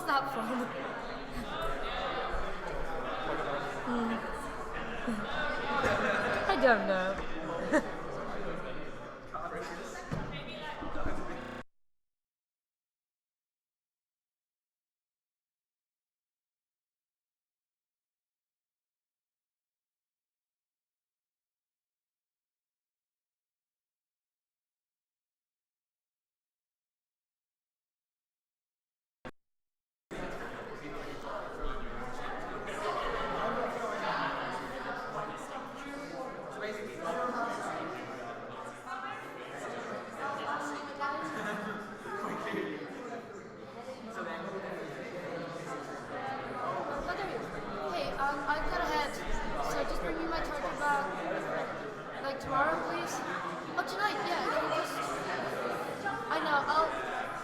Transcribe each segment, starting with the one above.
that from? I don't know. I gotta head, so just bring me my charger back, like tomorrow, please. Oh, tonight, yeah. Can you just? I know.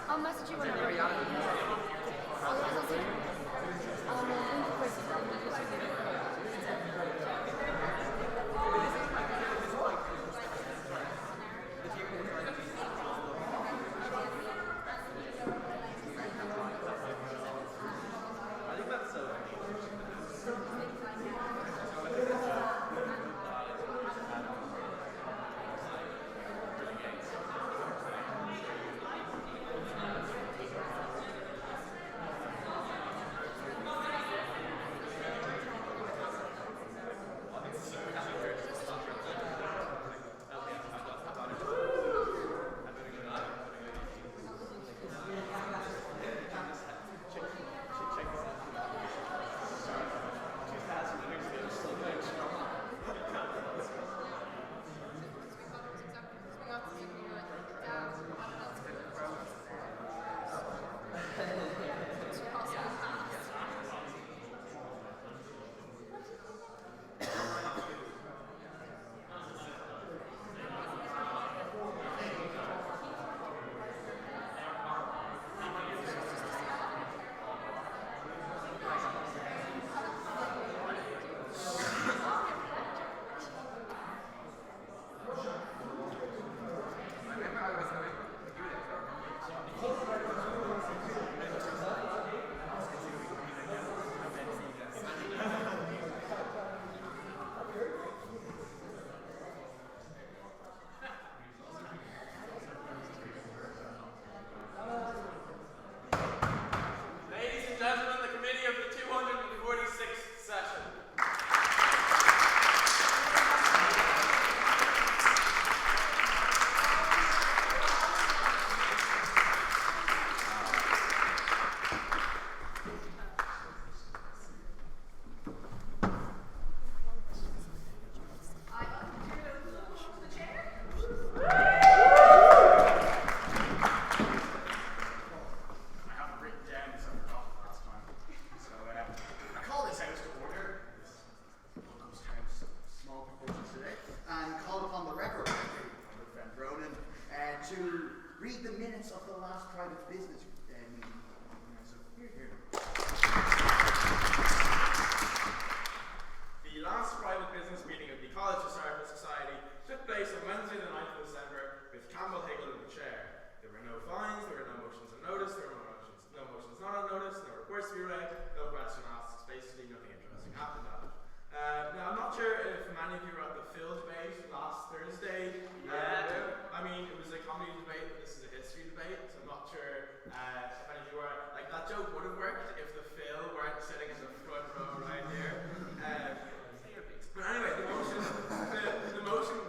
I'll message you whenever. Otherwise, I'll take.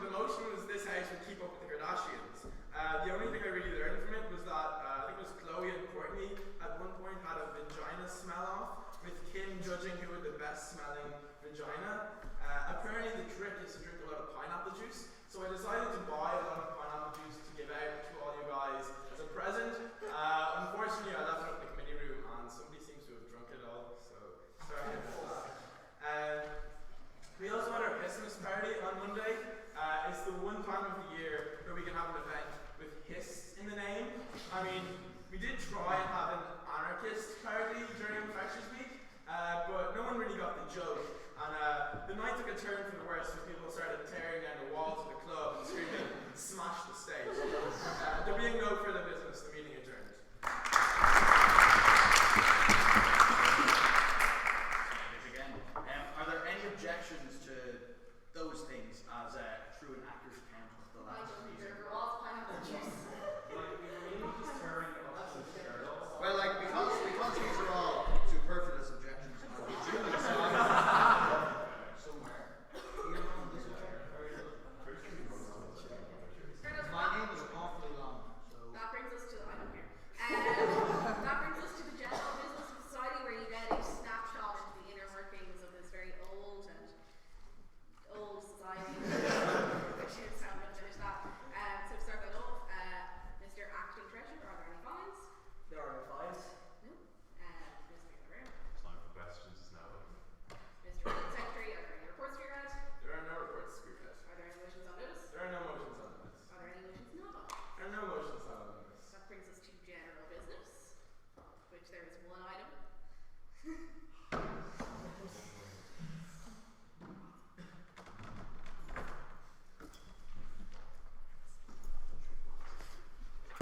The motion was this house would keep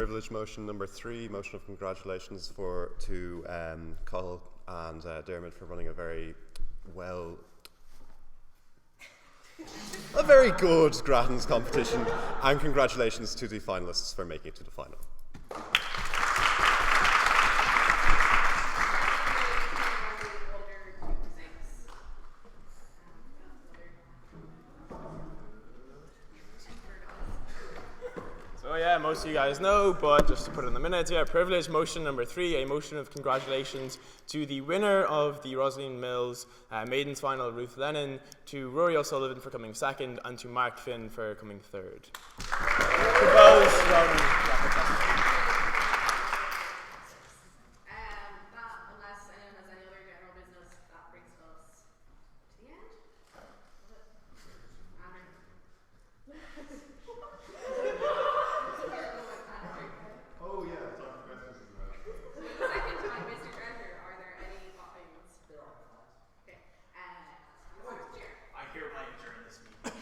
privilege motion number 3, motion of congratulations to Cathal and Dermot for running a very good Grattan's competition, and congratulations to the finalists for making it to the final. So yeah, most of you guys know, but just to put it in the minutes, privilege motion number 3, a motion of congratulations to the winner of the Rosaleen Mills Maidens Final, Ruth Lennon, to Rory O'Sullivan for coming 2nd, and to Mark Finn for coming 3rd. Proposed from unless anyone has any other general business, that brings us to the end. Oh yeah, time for questions as well. Second time, Mr. Treasurer, are there any things? Okay. I hereby adjourn this meeting.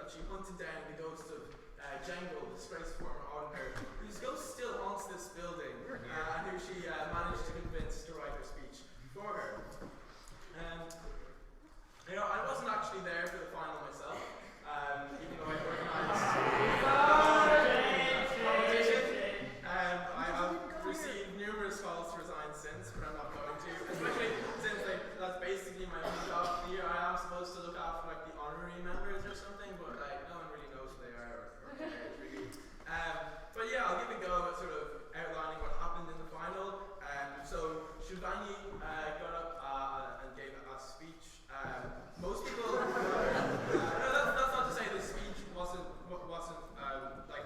that she hunted down the ghost of Jangle, the disgraced former auditor, whose ghost still haunts this building, and who she managed to convince to write her speech for her. I wasn't actually there for the final myself, even though I organised the competition. I have received numerous calls to resign since, but I'm not going to, especially since that's basically my main job for the year. I am supposed to look after the honorary members or something, but no one really knows who they are or cares really. But yeah, I'll give it a go at sort of outlining what happened in the final. So Shivani got up and gave a speech. Most people, that's not to say the speech wasn't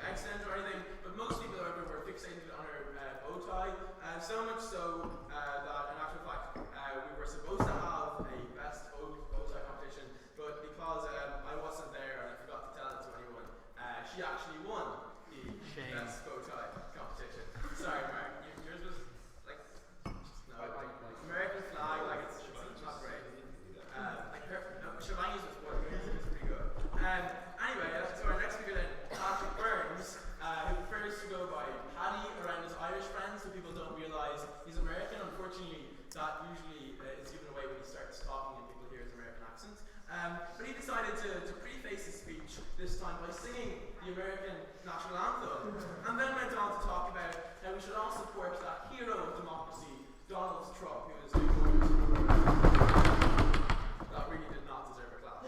excellent or anything, but most people, however, were fixated on her bow tie, so much so that in actual fact we were supposed to have a best bow tie competition, but because I wasn't there and I forgot to tell it to anyone, she actually won the best bow tie competition. Sorry, Mark, yours was American flag, it's not great. Shivani's was pretty good. Anyway, so our next speaker then, Patrick Burns, who prefers to go by Paddy around his Irish friends, so people don't realise he's American. Unfortunately, that usually is given away when he starts talking and people hear his American accent. But he decided to preface his speech this time by singing the American national anthem, and then went on to talk about how we should all support that hero of democracy, Donald Trump, who is that really did not deserve a clap.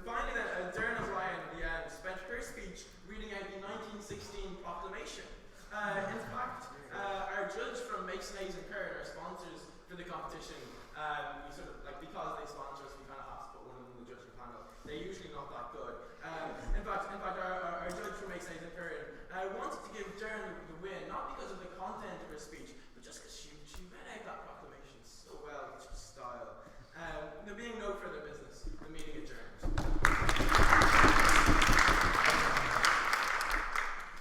Finally then, Darren O'Brien at the end spent her speech reading out the 1916 proclamation. In fact, our judge from Mason Hayes and Curran, our sponsors for the competition, we sort of, because they sponsor us, we kind of have to put one of them in the judging panel. They're usually not that good. In fact, our judge from Mason Hayes and Curran wanted to give Darren the win, not because of the content of her speech, but just because she read out that proclamation so well, with such style. There being no further business, the meeting adjourned.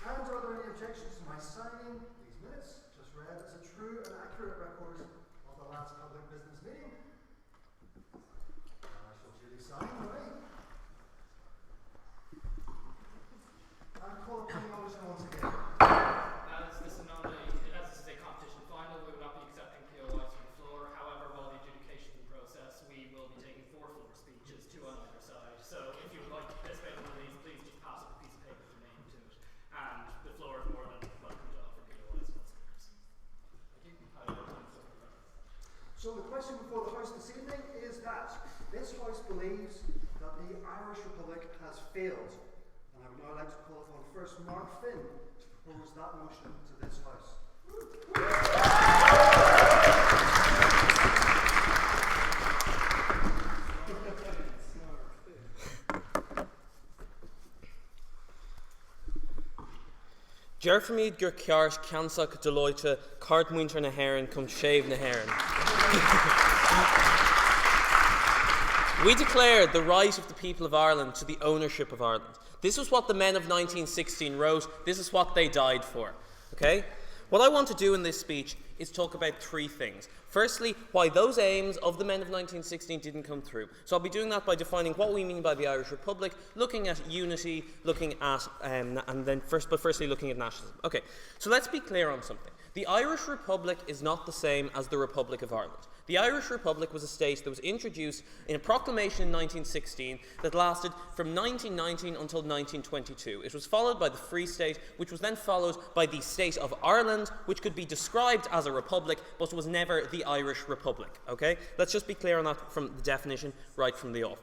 And are there any objections to my signing these minutes, just read as a true and accurate record of the last public business meeting? And I shall duly sign away. And call upon the motion once again. As this is a competition final, we will not be accepting POIs from the floor. However, while the adjudication process, we will be taking 4 floor speeches, 2 on either side. So if you would like to participate in one of these, please just pass up a piece of paper with your name to it. And the floor is more than welcome to offer POIs for speakers. Thank you. So the question before the House this evening is that this House believes that the Irish Republic has failed. And I would now like to call upon first Mark Finn to propose that motion to this House. Jerfamid gur ceart cansach Deloitte cart muinter na hairan cum shave na hairan. We declare the right of the people of Ireland to the ownership of Ireland. This is what the men of 1916 wrote. This is what they died for. Okay? What I want to do in this speech is talk about 3 things. Firstly, why those aims of the men of 1916 didn't come through. So I'll be doing that by defining what we mean by the Irish Republic, looking at unity, looking at, firstly looking at nationalism. Okay, so let's be clear on something. The Irish Republic is not the same as the Republic of Ireland. The Irish Republic was a state that was introduced in a proclamation in 1916 that lasted from 1919 until 1922. It was followed by the Free State, which was then followed by the State of Ireland, which could be described as a republic, but was never the Irish Republic. Okay? Let's just be clear on that from the definition right from the off.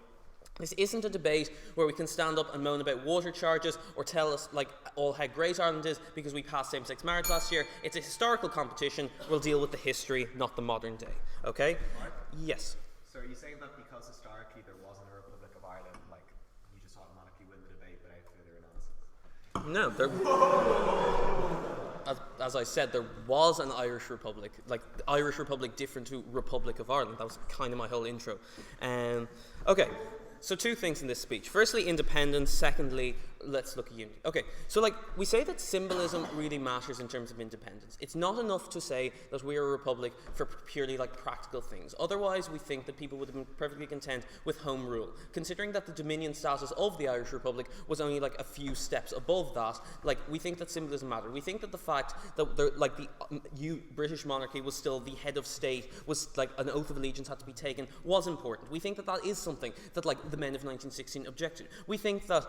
This isn't a debate where we can stand up and moan about water charges or tell us all how great Ireland is because we passed same-sex marriage last year. It's a historical competition. We'll deal with the history, not the modern day. Okay? Mark? Yes. So are you saying that because historically there wasn't a Republic of Ireland, you just automatically win the debate without further analysis? No, as I said, there was an Irish Republic, the Irish Republic different to Republic of Ireland. That was kind of my whole intro. Okay. So 2 things in this speech. Firstly, independence. Secondly, let's look at unity. Okay, so like we say that symbolism really matters in terms of independence. It's not enough to say that we are a republic for purely like practical things. Otherwise, we think that people would have been perfectly content with home rule. Considering that the dominion status of the Irish Republic was only like a few steps above that, like we think that symbolism mattered. We think that the fact that the British monarchy was still the head of state, was like an oath of allegiance had to be taken, was important. We think that that is something that like the men of 1916 objected. We think that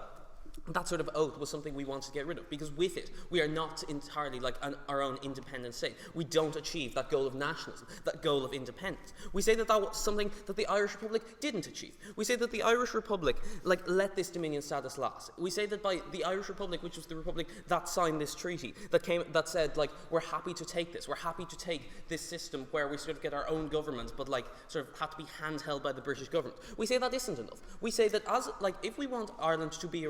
that sort of oath was something we wanted to get rid of, because with it we are not entirely like our own independent state. We don't achieve that goal of nationalism, that goal of independence. We say that that was something that the Irish Republic didn't achieve. We say that the Irish Republic like let this dominion status last. We say that by the Irish Republic, which was the republic that signed this treaty, that said like we're happy to take this, we're happy to take this system where we sort of get our own government, but like sort of have to be handheld by the British government. We say that isn't enough. We say that as like if we want Ireland to be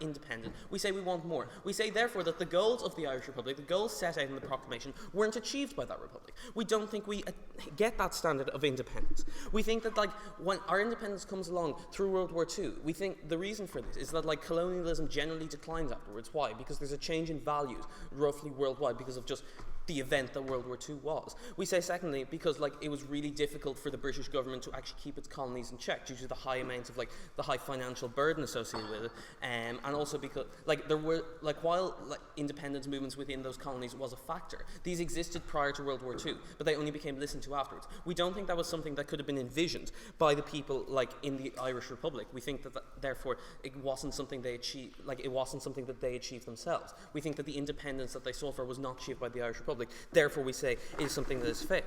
independent, we say we want more. We say therefore that the goals of the Irish Republic, the goals set out in the proclamation, weren't achieved by that republic. We don't think we get that standard of independence. We think that like when our independence comes along through World War II, we think the reason for this is that like colonialism generally declines afterwards. Why? Because there's a change in values roughly worldwide because of just the event that World War II was. We say secondly because like it was really difficult for the British government to actually keep its colonies in check due to the high amounts of like the high financial burden associated with it, and also because like there were like while like independence movements within those colonies was a factor, these existed prior to World War II, but they only became listened to afterwards. We don't think that was something that could have been envisioned by the people like in the Irish Republic. We think that therefore it wasn't something they achieved, like it wasn't something that they achieved themselves. We think that the independence that they sought for was not achieved by the Irish Republic. Therefore, we say it is something that is failed.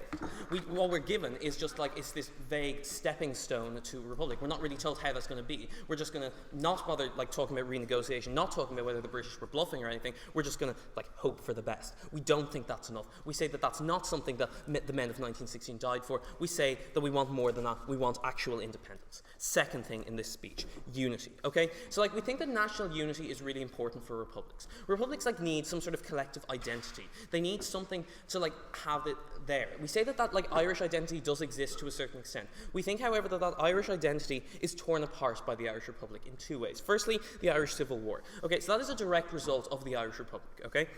What we're given is just like it's this vague stepping stone to republic. We're not really told how that's going to be. We're just going to not bother like talking about renegotiation, not talking about whether the British were bluffing or anything. We're just going to like hope for the best. We don't think that's enough. We say that that's not something that the men of 1916 died for. We say that we want more than that. We want actual independence. Second thing in this speech, unity. Okay, so like we think that national unity is really important for republics. Republics like need some sort of collective identity. They need something to like have it there. We say that like Irish identity does exist to a certain extent. We think, however, that Irish identity is torn apart by the Irish Republic in two ways. Firstly, the Irish Civil War. Okay, so that is a direct result of the Irish Republic. Okay.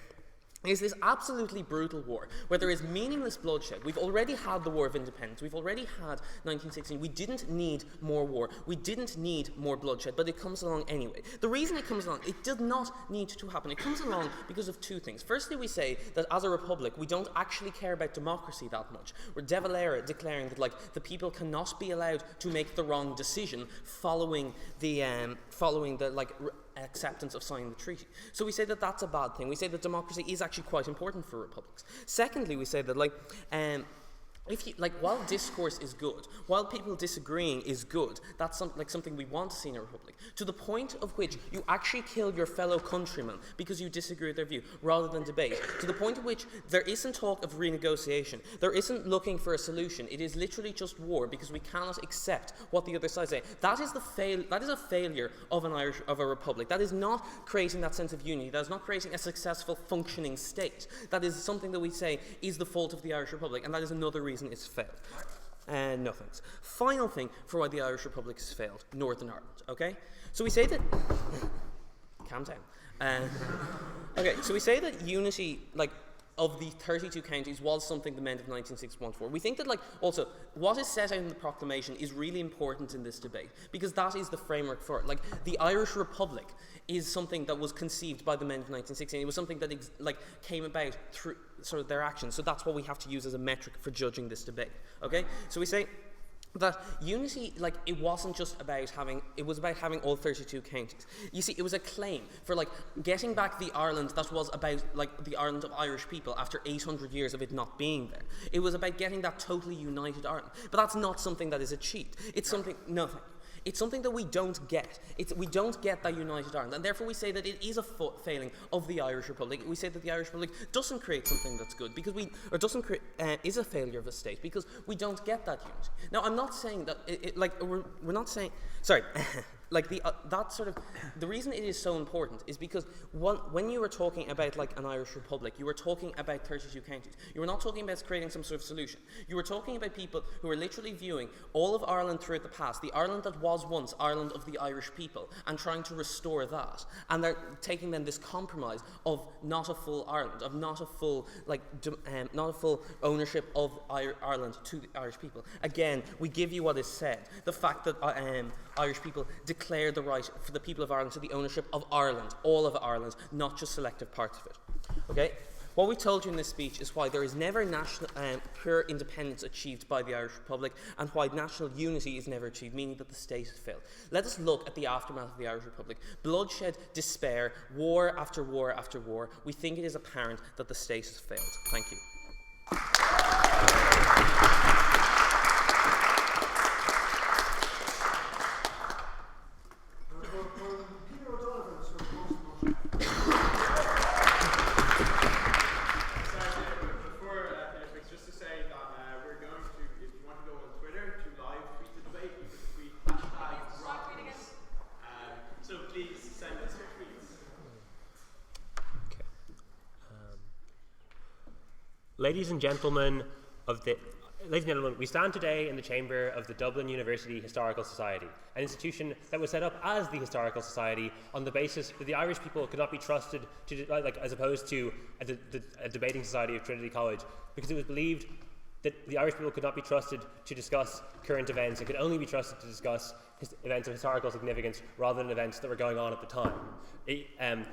Is this absolutely brutal war where there is meaningless bloodshed. We've already had the War of Independence. We've already had 1916. We didn't need more war. We didn't need more bloodshed, but it comes along anyway. The reason it comes along, it did not need to happen. It comes along because of two things. Firstly, we say that as a republic, we don't actually care about democracy that much. We're de valera declaring that like the people cannot be allowed to make the wrong decision following the acceptance of signing the treaty. So we say that that's a bad thing. We say that democracy is actually quite important for republics. Secondly, we say that if you, like, while discourse is good, while people disagreeing is good, that's something we want to see in a republic, to the point of which you actually kill your fellow countrymen because you disagree with their view, rather than debate, to the point at which there isn't talk of renegotiation, there isn't looking for a solution, it is literally just war because we cannot accept what the other side say. That is a failure of a republic. That is not creating that sense of unity. That is not creating a successful functioning state. That is something that we say is the fault of the Irish Republic, and that is another reason it's failed. No thanks. Final thing for why the Irish Republic has failed, Northern Ireland, okay? So we say that... Calm down. Okay, so we say that unity, like, of the 32 counties was something the men of 1961 for. We think that, like, also, what is set out in the proclamation is really important in this debate, because that is the framework for it. Like, the Irish Republic is something that was conceived by the men of 1916. It was something that, came about through sort of their actions. So that's what we have to use as a metric for judging this debate, okay? So we say that unity, like, it wasn't just about having, it was about having all 32 counties. You see, it was a claim for, like, getting back the Ireland that was about, like, the Ireland of Irish people after 800 years of it not being there. It was about getting that totally united Ireland. But that's not something that is achieved. It's something, no thank you. It's something that we don't get. We don't get that united Ireland, and therefore we say that it is a failing of the Irish Republic. We say that the Irish Republic doesn't create something that's good because is a failure of a state because we don't get that unity. Now, I'm not saying that we're not saying. Sorry. like that sort of the reason it is so important is because when you were talking about like an Irish Republic, you were talking about 32 counties. You were not talking about creating some sort of solution. You were talking about people who were literally viewing all of Ireland throughout the past, the Ireland that was once Ireland of the Irish people, and trying to restore that. And they're taking then this compromise of not a full Ireland, of not a full not a full ownership of Ireland to the Irish people. Again, we give you what is said. The fact that Irish people declare the right for the people of Ireland to the ownership of Ireland, all of Ireland, not just selective parts of it. Okay? What we told you in this speech is why there is never national, pure independence achieved by the Irish Republic, and why national unity is never achieved, meaning that the state has failed. Let us look at the aftermath of the Irish Republic. Bloodshed, despair, war after war after war. We think it is apparent that the state has failed. Thank you. Ladies and gentlemen, we stand today in the chamber of the Dublin University Historical Society, an institution that was set up as the Historical Society on the basis that the Irish people could not be trusted to, as opposed to a debating society of Trinity College, because it was believed that the Irish people could not be trusted to discuss current events and could only be trusted to discuss events of historical significance rather than events that were going on at the time.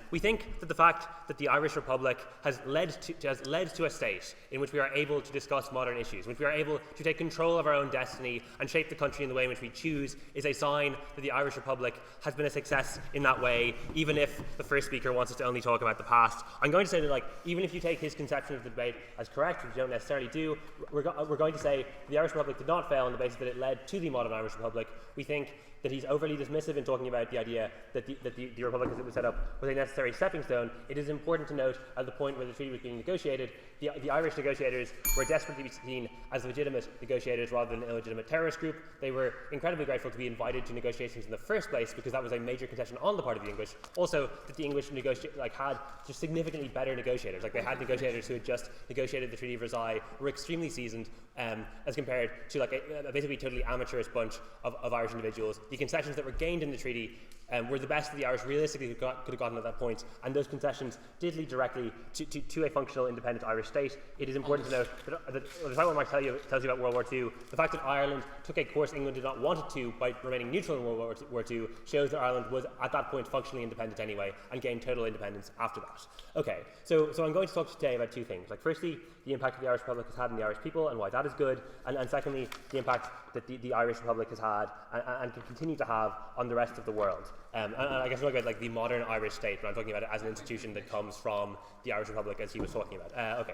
We think that the fact that the Irish Republic has led to a state in which we are able to discuss modern issues, in which we are able to take control of our own destiny and shape the country in the way in which we choose, is a sign that the Irish Republic has been a success in that way, even if the first speaker wants us to only talk about the past. I'm going to say that, even if you take his conception of the debate as correct, which you don't necessarily do, we're going to say the Irish Republic did not fail on the basis that it led to the modern Irish Republic. We think that he's overly dismissive in talking about the idea that the Republic as it was set up was a necessary stepping stone. It is important to note at the point where the treaty was being negotiated, the Irish negotiators were desperately seen as legitimate negotiators rather than an illegitimate terrorist group. They were incredibly grateful to be invited to negotiations in the first place because that was a major concession on the part of the English. Also, that the English had just significantly better negotiators. They had negotiators who had just negotiated the Treaty of Versailles, were extremely seasoned as compared to a basically totally amateurish bunch of Irish individuals. The concessions that were gained in the treaty were the best that the Irish realistically could have gotten at that point, and those concessions did lead directly to a functional independent Irish state. It is important to note that despite what Mark tells you about World War II, the fact that Ireland took a course England did not want it to by remaining neutral in World War II shows that Ireland was at that point functionally independent anyway and gained total independence after that. Okay, so I'm going to talk today about two things. Firstly, the impact that the Irish Republic has had on the Irish people and why that is good, and secondly, the impact that the Irish Republic has had and can continue to have on the rest of the world. And I guess we're talking about the modern Irish state, but I'm talking about it as an institution that comes from the Irish Republic, as he was talking about. Okay.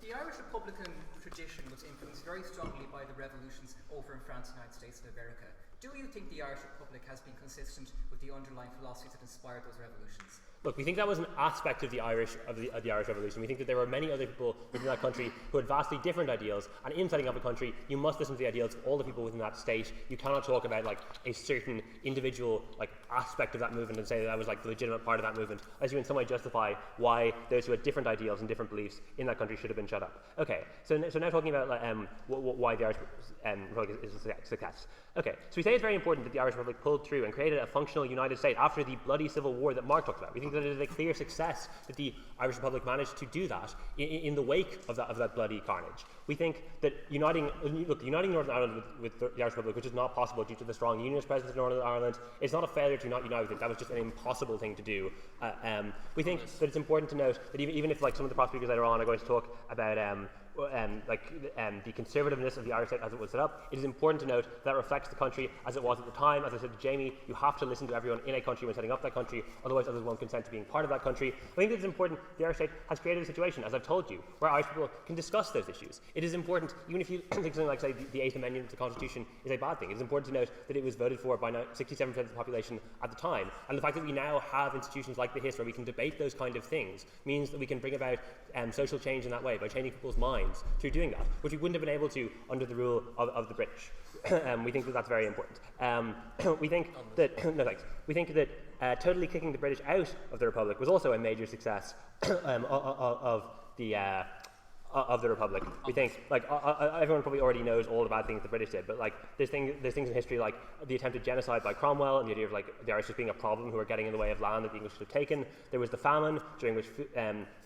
The Irish Republican tradition was influenced very strongly by the revolutions over in France, the United States, and America. Do you think the Irish Republic has been consistent with the underlying philosophies that inspired those revolutions? Look, we think that was an aspect of the Irish Revolution. We think that there were many other people within that country who had vastly different ideals, and in setting up a country, you must listen to the ideals of all the people within that state. You cannot talk about a certain individual aspect of that movement and say that was the legitimate part of that movement, as you in some way justify why those who had different ideals and different beliefs in that country should have been shut up. Okay, so now talking about why the Irish Republic is a success. Okay, so we say it's very important that the Irish Republic pulled through and created a functional united state after the bloody civil war that Mark talked about. We think that it is a clear success that the Irish Republic managed to do that in the wake of that bloody carnage. We think that uniting Northern Ireland with the Irish Republic, which is not possible due to the strong unionist presence in Northern Ireland, it's not a failure to not unite with it. That was just an impossible thing to do. We think that it's important to note that even if some of the prospectors later on are going to talk about the conservativeness of the Irish state as it was set up, it is important to note that reflects the country as it was at the time. As I said to Jamie, you have to listen to everyone in a country when setting up that country, otherwise others won't consent to being part of that country. I think it's important the Irish state has created a situation, as I've told you, where Irish people can discuss those issues. It is important, even if you think something like, say, the 8th Amendment to the Constitution is a bad thing, it is important to note that it was voted for by 67% of the population at the time, and the fact that we now have institutions like the HIS where we can debate those kind of things means that we can bring about social change in that way by changing people's minds. minds through doing that, which we wouldn't have been able to under the rule of the British. We think that that's very important. We think that no thanks. We think that totally kicking the British out of the Republic was also a major success of the Republic. We think, like, everyone probably already knows all the bad things the British did, but like there's things in history like the attempted genocide by Cromwell and the idea of like the Irish just being a problem who were getting in the way of land that the English should have taken. There was the famine during which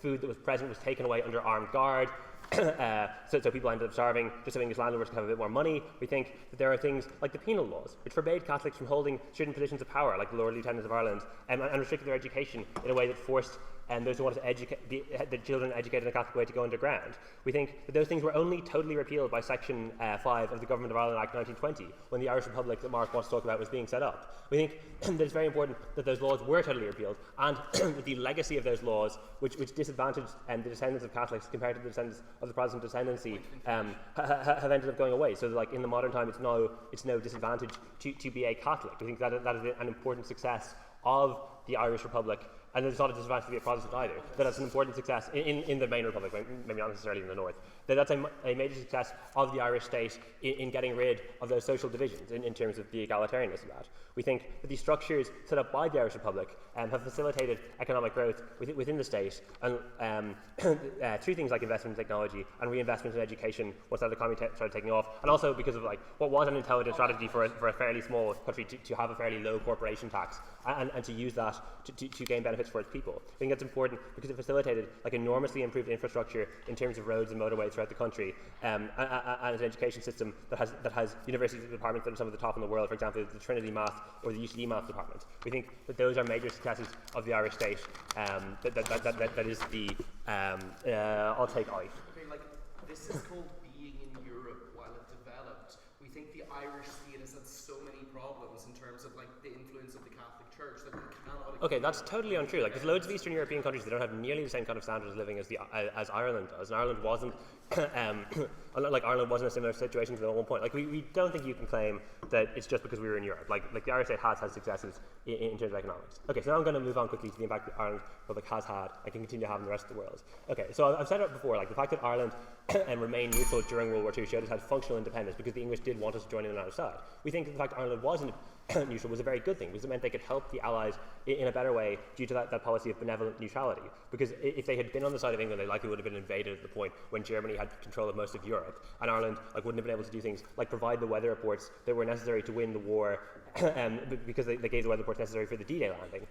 food that was present was taken away under armed guard. So people ended up starving just so English landowners could have a bit more money. We think that there are things like the penal laws, which forbade Catholics from holding certain positions of power, like the Lord Lieutenants of Ireland, and restricted their education in a way that forced those who wanted to educate the children educated in a Catholic way to go underground. We think that those things were only totally repealed by Section 5 of the Government of Ireland Act 1920, when the Irish Republic that Mark wants to talk about was being set up. We think that it's very important that those laws were totally repealed, and that the legacy of those laws, which disadvantaged the descendants of Catholics compared to the descendants of the Protestant ascendancy, have ended up going away. So that, like, in the modern time, it's no disadvantage to be a Catholic. We think that is an important success of the Irish Republic. And it's not a disadvantage to be a Protestant either. That's an important success in the main republic, maybe not necessarily in the north. That's a major success of the Irish state in getting rid of those social divisions in terms of the egalitarianism of that. We think that these structures set up by the Irish Republic have facilitated economic growth within the state and through things like investment in technology and reinvestment in education once that economy started taking off, and also because of like what was an intelligent strategy for a fairly small country to have a fairly low corporation tax and to use that to gain benefits for its people. I think that's important because it facilitated like enormously improved infrastructure in terms of roads and motorways throughout the country, and an education system that has university departments that are some of the top in the world, for example the Trinity Math or the UCD Math department. We think that those are major successes of the Irish state. That is the I'll take I. Okay, like this is called being in Europe while it developed. We think the Irish state has had so many problems in terms of like the influence of the Catholic Church that we cannot. Okay, that's totally untrue. Like, there's loads of Eastern European countries that don't have nearly the same kind of standards of living as Ireland does, and Ireland wasn't. Ireland wasn't a similar situation to them at one point. Like, we don't think you can claim that it's just because we were in Europe. Like the Irish state has had successes in terms of economics. Okay, so now I'm going to move on quickly to the impact that Ireland Republic has had and can continue to have in the rest of the world. Okay, so I've said it before. Like, the fact that Ireland remained neutral during World War II showed us had functional independence because the English did want us to join in on our side. We think that the fact that Ireland wasn't neutral was a very good thing because it meant they could help the Allies in a better way due to that policy of benevolent neutrality. Because if they had been on the side of England, they likely would have been invaded at the point when Germany had control of most of Europe, and Ireland wouldn't have been able to do things like provide the weather reports that were necessary to win the war because they gave the weather reports necessary for the D-Day landing.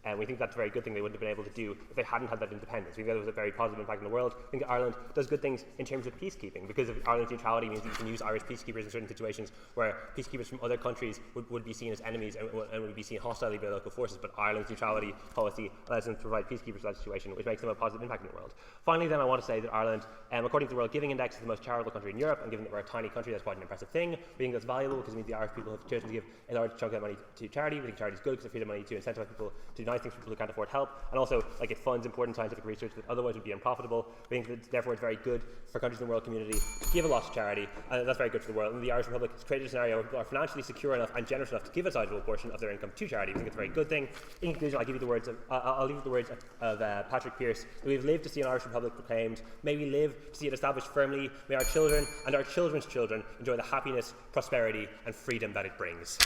And we think that's a very good thing they wouldn't have been able to do if they hadn't had that independence. We think that was a very positive impact in the world. I think that Ireland does good things in terms of peacekeeping because of Ireland's neutrality means that you can use Irish peacekeepers in certain situations where peacekeepers from other countries would be seen as enemies and would be seen hostilely by local forces, but Ireland's neutrality policy allows them to provide peacekeepers for that situation, which makes them a positive impact in the world. Finally, then, I want to say that Ireland, according to the World Giving Index, is the most charitable country in Europe, and given that we're a tiny country, that's quite an impressive thing. We think that's valuable because it means the Irish people have chosen to give a large chunk of their money to charity. We think charity is good because it frees the money to incentivize people to do nice things for people who can't afford help, and also it funds important scientific research that otherwise would be unprofitable. We think that therefore it's very good for countries in the world community to give a lot to charity, and that's very good for the world. And the Irish Republic has created a scenario where people are financially secure enough and generous enough to give a sizable portion of their income to charity. We think it's a very good thing. In conclusion, I'll leave you the words of Patrick Pearse. We've lived to see an Irish Republic proclaimed. May we live to see it established firmly. May our children and our children's children enjoy the happiness, prosperity, and freedom that it brings.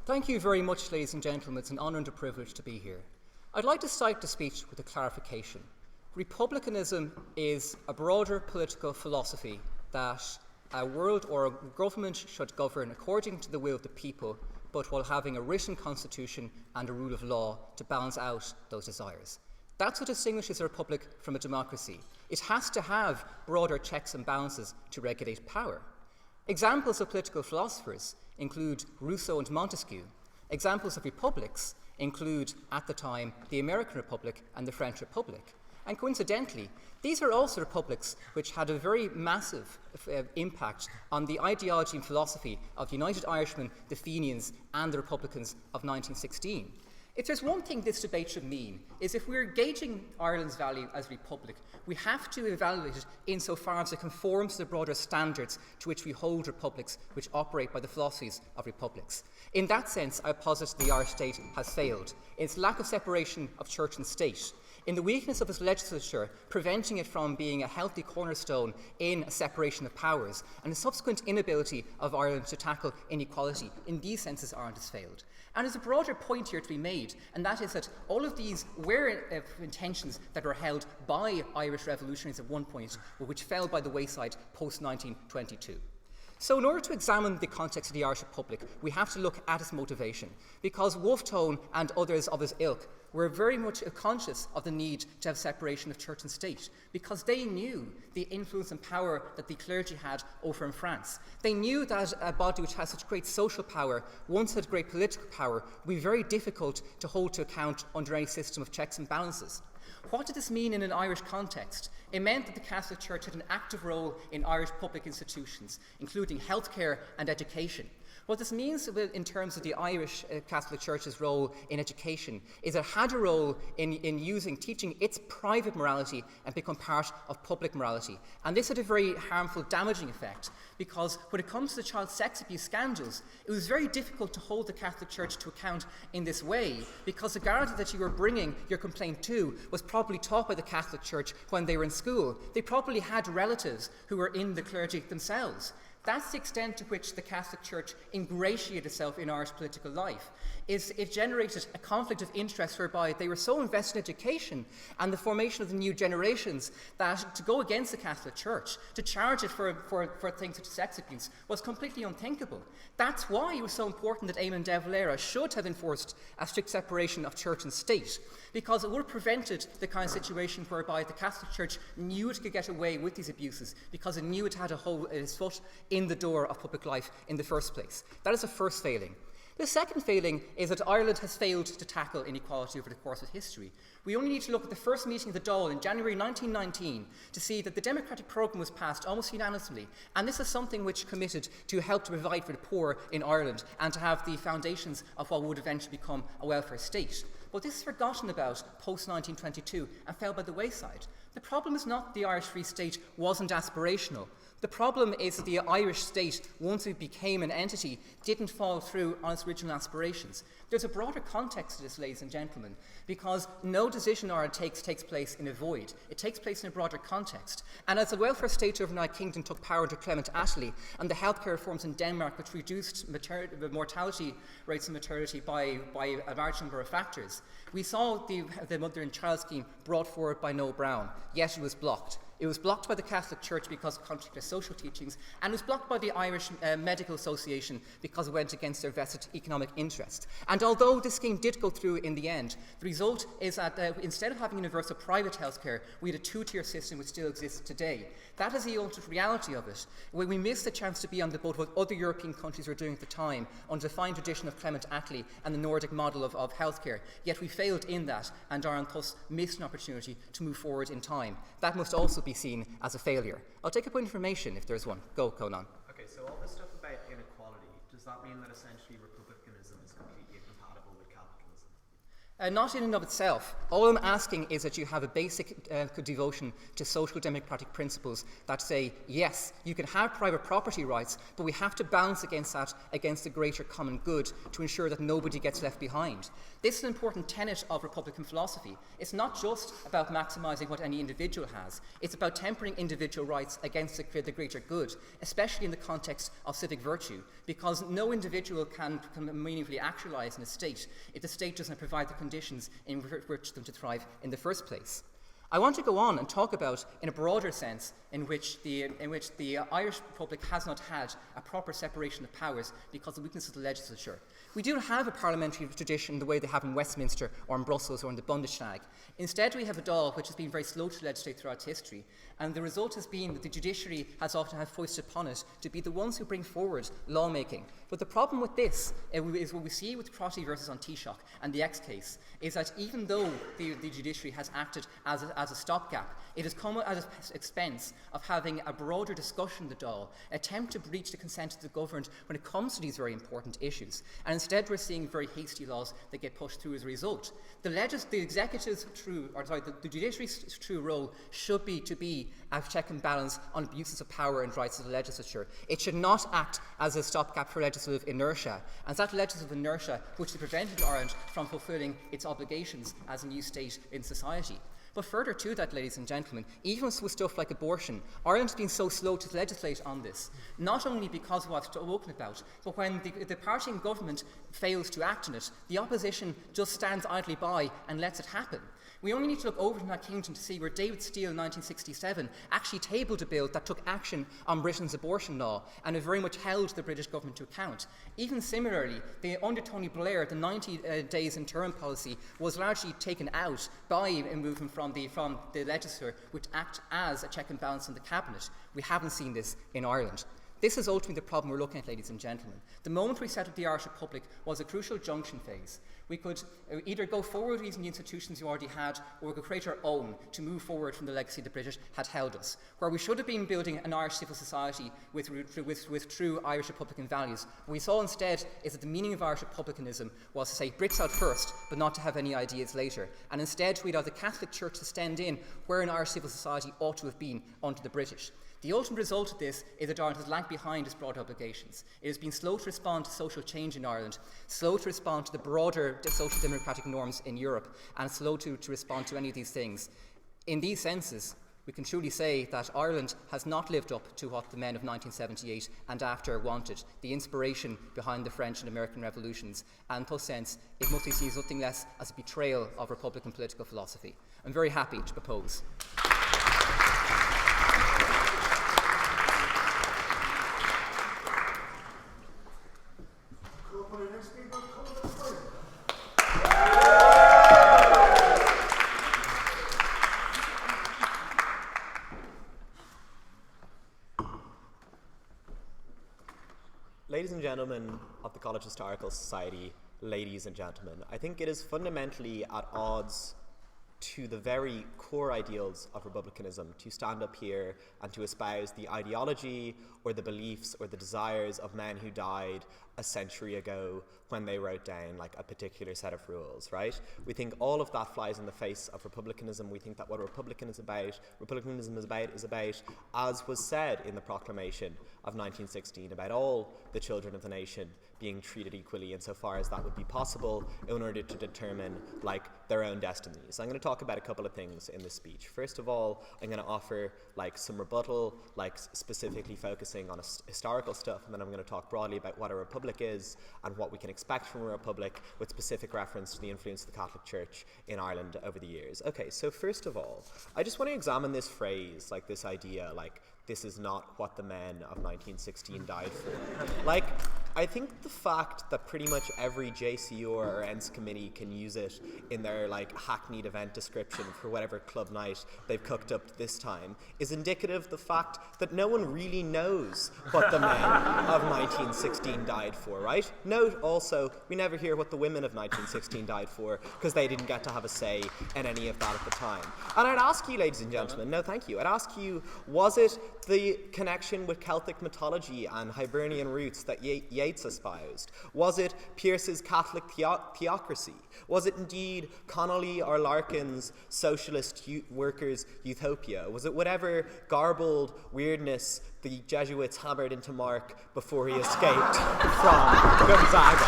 Thank you very much, ladies and gentlemen. It's an honour and a privilege to be here. I'd like to start the speech with a clarification. Republicanism is a broader political philosophy that a world or a government should govern according to the will of the people, but while having a written constitution and a rule of law to balance out those desires. That's what distinguishes a republic from a democracy. It has to have broader checks and balances to regulate power. Examples of political philosophers include Rousseau and Montesquieu. Examples of republics include, at the time, the American Republic and the French Republic. And coincidentally, these are also republics which had a very massive impact on the ideology and philosophy of the United Irishmen, the Fenians, and the Republicans of 1916. If there's one thing this debate should mean, is if we're gauging Ireland's value as a republic, we have to evaluate it insofar as it conforms to the broader standards to which we hold republics which operate by the philosophies of republics. In that sense, I posit the Irish state has failed in its lack of separation of church and state, in the weakness of its legislature, preventing it from being a healthy cornerstone in a separation of powers, and the subsequent inability of Ireland to tackle inequality. In these senses, Ireland has failed. And there's a broader point here to be made, and that is that all of these were intentions that were held by Irish revolutionaries at one point, but which fell by the wayside post-1922. So in order to examine the context of the Irish Republic, we have to look at its motivation, because Wolfe Tone and others of his ilk were very much conscious of the need to have separation of church and state, because they knew the influence and power that the clergy had over in France. They knew that a body which has such great social power, once had great political power, would be very difficult to hold to account under any system of checks and balances. What did this mean in an Irish context? It meant that the Catholic Church had an active role in Irish public institutions, including healthcare and education. What this means in terms of the Irish Catholic Church's role in education is it had a role in teaching its private morality and become part of public morality. And this had a very harmful, damaging effect, because when it comes to the child sex abuse scandals, it was very difficult to hold the Catholic Church to account in this way, because the guardian that you were bringing your complaint to was probably taught by the Catholic Church when they were in school. They probably had relatives who were in the clergy themselves. That's the extent to which the Catholic Church ingratiated itself in Irish political life. It generated a conflict of interest whereby they were so invested in education and the formation of the new generations that to go against the Catholic Church, to charge it for things such as sex abuse, was completely unthinkable. That's why it was so important that Eamon de Valera should have enforced a strict separation of church and state, because it would have prevented the kind of situation whereby the Catholic Church knew it could get away with these abuses because it knew it had its foot in the door of public life in the first place. That is the first failing. The second failing is that Ireland has failed to tackle inequality over the course of history. We only need to look at the first meeting of the Dáil in January 1919 to see that the democratic programme was passed almost unanimously, and this is something which committed to help to provide for the poor in Ireland and to have the foundations of what would eventually become a welfare state. But this is forgotten about post-1922 and fell by the wayside. The problem is not the Irish Free State wasn't aspirational. The problem is that the Irish state, once it became an entity, didn't follow through on its original aspirations. There's a broader context to this, ladies and gentlemen, because no decision Ireland takes place in a void. It takes place in a broader context. And as the welfare state of the United Kingdom took power under Clement Attlee, and the healthcare reforms in Denmark, which reduced mortality rates in maternity by a large number of factors, we saw the mother and child scheme brought forward by Noel Brown, yet it was blocked. It was blocked by the Catholic Church because it contradicted social teachings, and it was blocked by the Irish Medical Association because it went against their vested economic interest. And although this scheme did go through in the end, the result is that instead of having universal private health care, we had a two-tier system which still exists today. That is the ultimate reality of it. When we missed the chance to be on the boat what other European countries were doing at the time, under the fine tradition of Clement Attlee and the Nordic model of health care, yet we failed in that, and Ireland thus missed an opportunity to move forward in time. That must also be seen as a failure. I'll take a point of information if there's one. Go, Conan. Okay, so all this stuff about inequality, does that mean that essentially republicanism is completely incompatible with capitalism? Not in and of itself. All I'm asking is that you have a basic devotion to social democratic principles that say, yes, you can have private property rights, but we have to balance against that against the greater common good to ensure that nobody gets left behind. This is an important tenet of Republican philosophy. It's not just about maximising what any individual has. It's about tempering individual rights against the greater good, especially in the context of civic virtue, because no individual can meaningfully actualise in a state if the state doesn't provide the conditions in which them to thrive in the first place. I want to go on and talk about, in a broader sense, in which the Irish Republic has not had a proper separation of powers because of the weakness of the legislature. We do have a parliamentary tradition the way they have in Westminster or in Brussels or in the Bundestag. Instead, we have a Dáil which has been very slow to legislate throughout history, and the result has been that the judiciary has often had foisted upon it to be the ones who bring forward lawmaking. But the problem with this is what we see with Crotty versus Taoiseach and the X case, is that even though the judiciary has acted as as a stopgap. It has come at the expense of having a broader discussion in the Dáil, attempt to breach the consent of the governed when it comes to these very important issues. And instead we're seeing very hasty laws that get pushed through as a result. The executive's the judiciary's true role should be to be a check and balance on abuses of power and rights of the legislature. It should not act as a stopgap for legislative inertia, and it's that legislative inertia which has prevented Ireland from fulfilling its obligations as a new state in society. But further to that, ladies and gentlemen, even with stuff like abortion, Ireland's been so slow to legislate on this, not only because of what I've spoken about, but when the party in government fails to act on it, the opposition just stands idly by and lets it happen. We only need to look over to that kingdom to see where David Steele in 1967 actually tabled a bill that took action on Britain's abortion law, and it very much held the British government to account. Even similarly, under Tony Blair, the 90 days in term policy was largely taken out by a movement from the legislature, which act as a check and balance on the cabinet. We haven't seen this in Ireland. This is ultimately the problem we're looking at, ladies and gentlemen. The moment we set up the Irish Republic was a crucial junction phase. We could either go forward using the institutions we already had, or we could create our own to move forward from the legacy the British had held us. Where we should have been building an Irish civil society with true Irish Republican values, what we saw instead is that the meaning of Irish Republicanism was to say Brits out first, but not to have any ideas later. And instead we'd have the Catholic Church to stand in where an Irish civil society ought to have been under the British. The ultimate result of this is that Ireland has lagged behind its broad obligations. It has been slow to respond to social change in Ireland, slow to respond to the broader social democratic norms in Europe, and slow to respond to any of these things. In these senses, we can truly say that Ireland has not lived up to what the men of 1978 and after wanted, the inspiration behind the French and American revolutions, and in thus sense, it must be seen as nothing less as a betrayal of Republican political philosophy. I'm very happy to propose. Ladies and gentlemen of the College Historical Society, ladies and gentlemen, I think it is fundamentally at odds to the very core ideals of republicanism to stand up here and to espouse the ideology or the beliefs or the desires of men who died a century ago when they wrote down like a particular set of rules, right? We think all of that flies in the face of republicanism. We think that what republicanism is about, as was said in the Proclamation of 1916, about all the children of the nation being treated equally insofar as that would be possible in order to determine like their own destinies. I'm going to talk about a couple of things in this speech. First of all, I'm going to offer like some rebuttal, like specifically focusing on historical stuff, and then I'm going to talk broadly about what a republic is and what we can expect from a republic with specific reference to the influence of the Catholic Church in Ireland over the years. Okay, so first of all, I just want to examine this phrase, like this idea, like this is not what the men of 1916 died for. Like, I think the fact that pretty much every JCO or ENS committee can use it in their like hackneyed event description for whatever club night they've cooked up this time is indicative of the fact that no one really knows what the men of 1916 died for, right? Note also, we never hear what the women of 1916 died for because they didn't get to have a say in any of that at the time. And I'd ask you, ladies and gentlemen, no thank you, I'd ask you, was it the connection with Celtic mythology and Hibernian roots that Yeats espoused? Was it Pearse's Catholic theocracy? Was it indeed Connolly or Larkin's socialist workers' utopia? Was it whatever garbled weirdness the Jesuits hammered into Mark before he escaped from Gonzaga?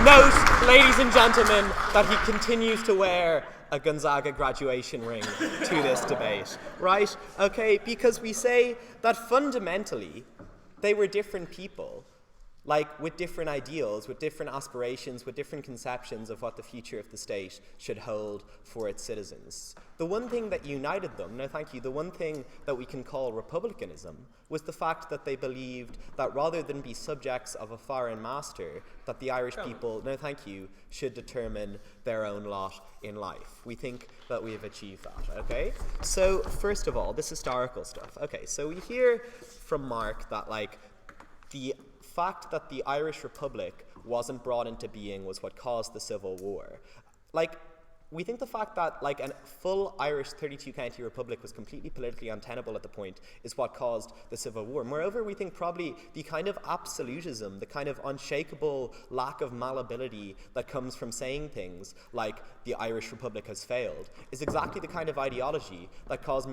Note, ladies and gentlemen, that he continues to wear a Gonzaga graduation ring to this debate, right? Okay, because we say that fundamentally they were different people, like with different ideals, with different aspirations, with different conceptions of what the future of the state should hold for its citizens. The one thing that united them, no thank you, the one thing that we can call republicanism was the fact that they believed that rather than be subjects of a foreign master, that the Irish people, no thank you, should determine their own lot in life. We think that we have achieved that, okay? So first of all, this historical stuff. Okay, so we hear from Mark that like the fact that the Irish Republic wasn't brought into being was what caused the Civil War. Like, we think the fact that like a full Irish 32 county republic was completely politically untenable at the point is what caused the Civil War. Moreover, we think probably the kind of absolutism, the kind of unshakable lack of malleability that comes from saying things like the Irish Republic has failed is exactly the kind of ideology that caused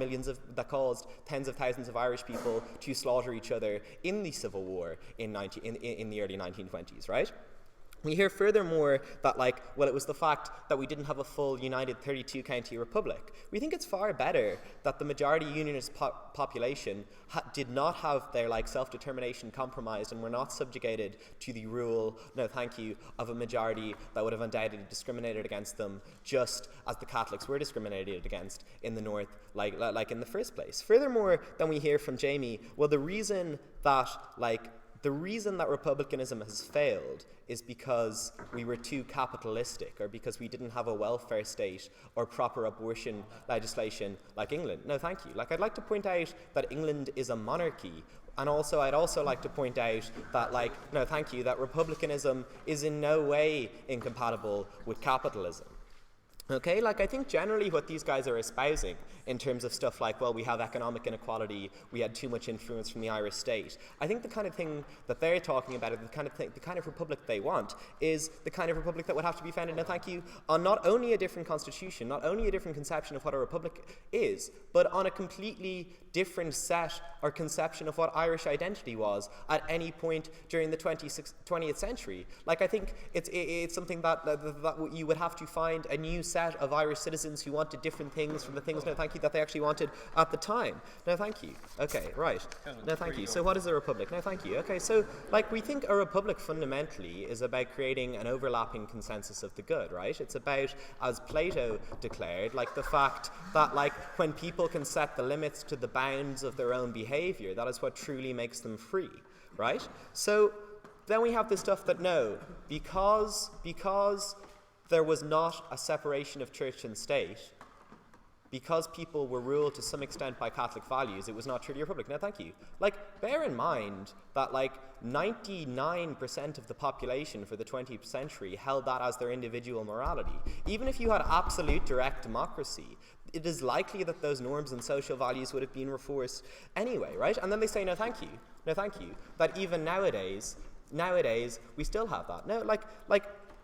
tens of thousands of Irish people to slaughter each other in the Civil War in the early 1920s, right? We hear furthermore that, like, well, it was the fact that we didn't have a full united 32 county republic. We think it's far better that the majority unionist population did not have their self-determination compromised and were not subjugated to the rule, no thank you, of a majority that would have undoubtedly discriminated against them, just as the Catholics were discriminated against in the north, like in the first place. Furthermore, then we hear from Jamie, well, the reason that republicanism has failed is because we were too capitalistic, or because we didn't have a welfare state or proper abortion legislation like England. No, thank you. I'd like to point out that England is a monarchy, and I'd also like to point out that, no, thank you, that republicanism is in no way incompatible with capitalism. Okay, I think generally what these guys are espousing in terms of stuff like, well, we have economic inequality, we had too much influence from the Irish state. I think the kind of thing that they're talking about, the kind of republic they want, is the kind of republic that would have to be founded, no thank you, on not only a different constitution, not only a different conception of what a republic is, but on a completely different set or conception of what Irish identity was at any point during the 20th century. I think it's something that you would have to find a new set of Irish citizens who wanted different things from the things, no thank you, that they actually wanted at the time. No thank you. Okay, right. No thank you. So what is a republic? No thank you. Okay, so we think a republic fundamentally is about creating an overlapping consensus of the good, right? It's about, as Plato declared, the fact that when people can set the limits to the bounds of their own behavior, that is what truly makes them free, right? So then we have the stuff that no, because there was not a separation of church and state, because people were ruled to some extent by Catholic values, it was not truly a republic. No, thank you. Bear in mind that 99% of the population for the 20th century held that as their individual morality. Even if you had absolute direct democracy, it is likely that those norms and social values would have been reinforced anyway, right? And then they say, no, thank you. No, thank you. That even nowadays, we still have that. No,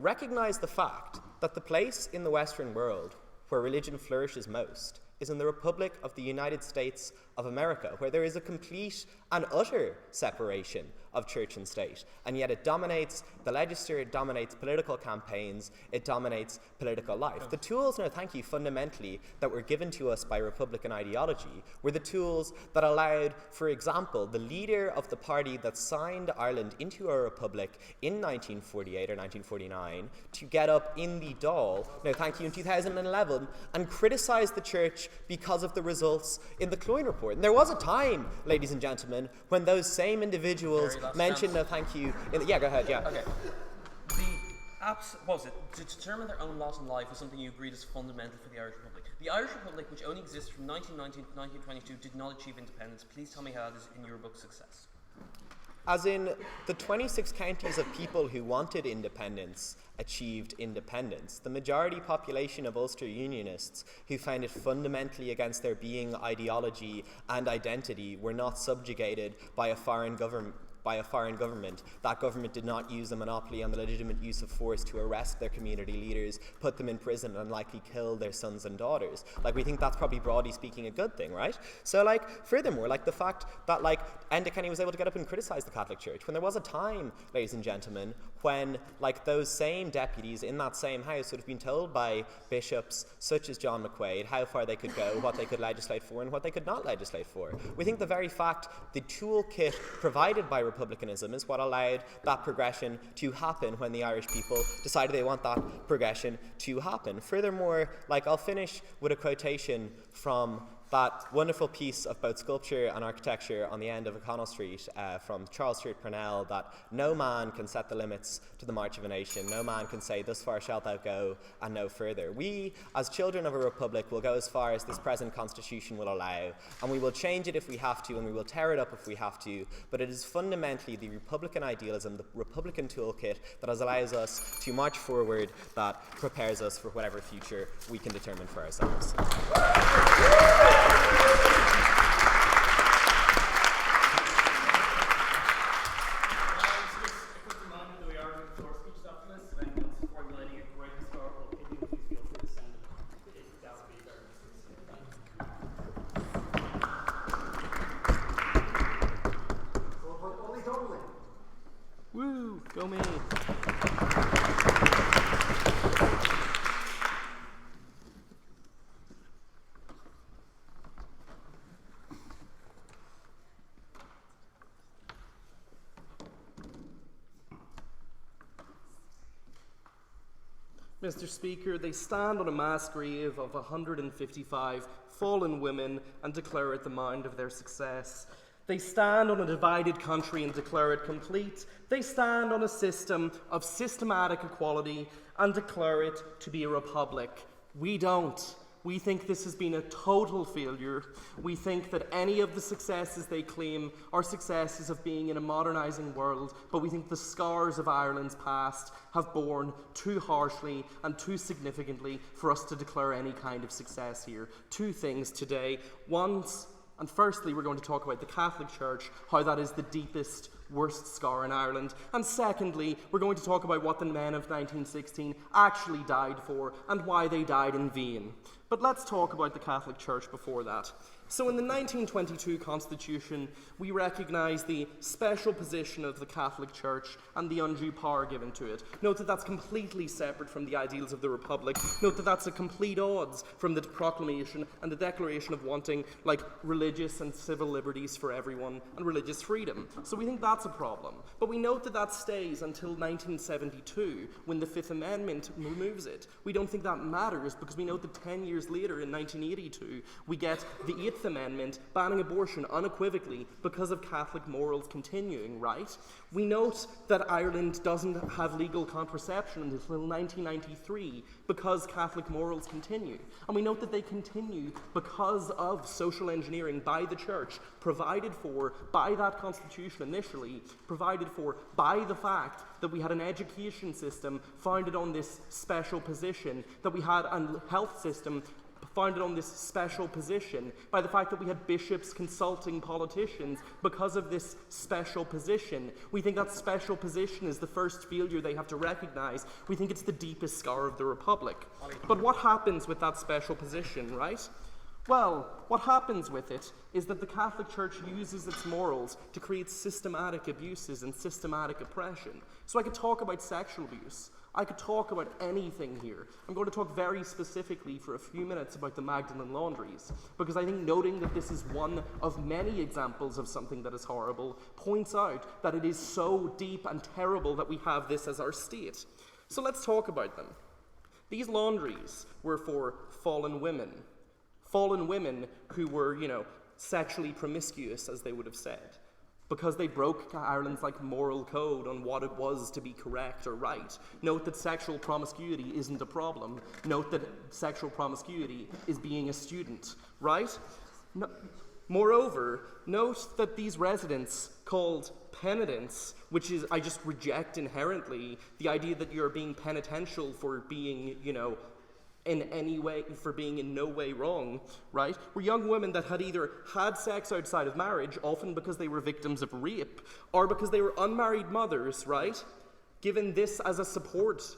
recognize the fact that the place in the Western world where religion flourishes most is in the Republic of the United States of America, where there is a complete and utter separation of church and state, and yet it dominates the legislature, it dominates political campaigns, it dominates political life. The tools, no thank you, fundamentally, that were given to us by Republican ideology were the tools that allowed, for example, the leader of the party that signed Ireland into a republic in 1948 or 1949 to get up in the Dáil, no thank you, in 2011 and criticize the church because of the results in the Cloyne report. And there was a time, ladies and gentlemen, when those same individuals mentioned no thank you. Yeah, go ahead, yeah. Okay. To determine their own lot in life was something you agreed is fundamental for the Irish Republic. The Irish Republic, which only exists from 1919 to 1922, did not achieve independence. Please tell me how that is in your book success. As in, the 26 counties of people who wanted independence achieved independence. The majority population of Ulster Unionists who found it fundamentally against their being, ideology and identity were not subjugated by a foreign government. That government did not use a monopoly on the legitimate use of force to arrest their community leaders, put them in prison, and likely kill their sons and daughters. We think that's probably broadly speaking a good thing, right? So, furthermore, the fact that, Enda Kenny was able to get up and criticize the Catholic Church, when there was a time, ladies and gentlemen, when, those same deputies in that same house would have been told by bishops such as John McQuaid how far they could go, what they could legislate for, and what they could not legislate for. We think the very fact, the toolkit provided by republicanism is what allowed that progression to happen when the Irish people decided they want that progression to happen. Furthermore, I'll finish with a quotation from that wonderful piece of both sculpture and architecture on the end of O'Connell Street from Charles Stuart Parnell, that no man can set the limits to the march of a nation. No man can say, thus far shalt thou go and no further. We, as children of a republic, will go as far as this present constitution will allow, and we will change it if we have to, and we will tear it up if we have to, but it is fundamentally the Republican idealism, the Republican toolkit that allows us to march forward, that prepares us for whatever future we can determine for ourselves. Woo, go me. Mr. Speaker, they stand on a mass grave of 155 fallen women and declare it the mound of their success. They stand on a divided country and declare it complete. They stand on a system of systematic equality and declare it to be a republic. We don't. We think this has been a total failure. We think that any of the successes they claim are successes of being in a modernising world, but we think the scars of Ireland's past have borne too harshly and too significantly for us to declare any kind of success here. Two things today. And firstly, we're going to talk about the Catholic Church, how that is the deepest, worst scar in Ireland. And secondly, we're going to talk about what the men of 1916 actually died for and why they died in vain. But let's talk about the Catholic Church before that. So in the 1922 Constitution, we recognise the special position of the Catholic Church and the undue power given to it. Note that that's completely separate from the ideals of the Republic. Note that that's at complete odds from the proclamation and the declaration of wanting, like, religious and civil liberties for everyone and religious freedom. So we think that's a problem. But we note that that stays until 1972, when the Fifth Amendment removes it. We don't think that matters because we note that 10 years later, in 1982, we get the Eighth Amendment banning abortion unequivocally because of Catholic morals continuing, right? We note that Ireland doesn't have legal contraception until 1993 because Catholic morals continue. And we note that they continue because of social engineering by the Church, provided for by that Constitution initially, provided for by the fact that we had an education system founded on this special position, that we had a health system founded on this special position, by the fact that we had bishops consulting politicians because of this special position. We think that special position is the first failure they have to recognise. We think it's the deepest scar of the Republic. But what happens with that special position, right? Well, what happens with it is that the Catholic Church uses its morals to create systematic abuses and systematic oppression. So I could talk about sexual abuse. I could talk about anything here. I'm going to talk very specifically for a few minutes about the Magdalen laundries, because I think noting that this is one of many examples of something that is horrible points out that it is so deep and terrible that we have this as our state. So let's talk about them. These laundries were for fallen women who were, sexually promiscuous, as they would have said, because they broke Ireland's moral code on what it was to be correct or right. Note that sexual promiscuity isn't a problem. Note that sexual promiscuity is being a student, right? Moreover, note that these residents called penitents, which is, I just reject inherently the idea that you're being penitential for being, in any way, for being in no way wrong, right? Were young women that had either had sex outside of marriage, often because they were victims of rape, or because they were unmarried mothers, right? Given this as a support,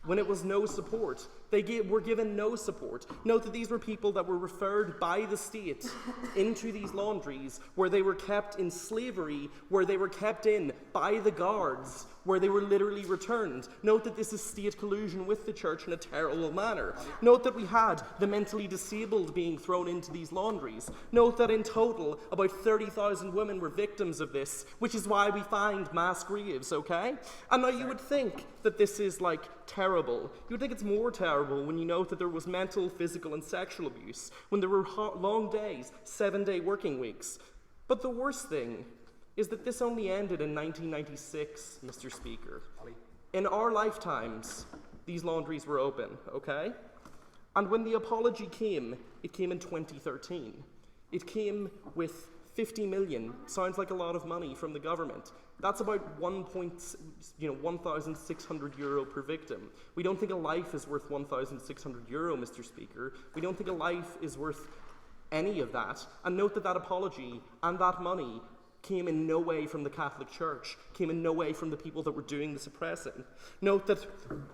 when it was no support. They were given no support. Note that these were people that were referred by the state into these laundries, where they were kept in slavery, where they were kept in by the guards, where they were literally returned. Note that this is state collusion with the church in a terrible manner. Note that we had the mentally disabled being thrown into these laundries. Note that in total, about 30,000 women were victims of this, which is why we find mass graves, okay? And now you would think that this is terrible. You would think it's more terrible when you know that there was mental, physical, and sexual abuse, when there were long days, 7-day working weeks. But the worst thing is that this only ended in 1996, Mr. Speaker. In our lifetimes, these laundries were open, okay? And when the apology came, it came in 2013. It came with 50 million, sounds like a lot of money from the government. That's about €1,600 per victim. We don't think a life is worth €1,600, Mr. Speaker. We don't think a life is worth any of that. And note that that apology and that money came in no way from the Catholic Church, came in no way from the people that were doing the suppressing. Note that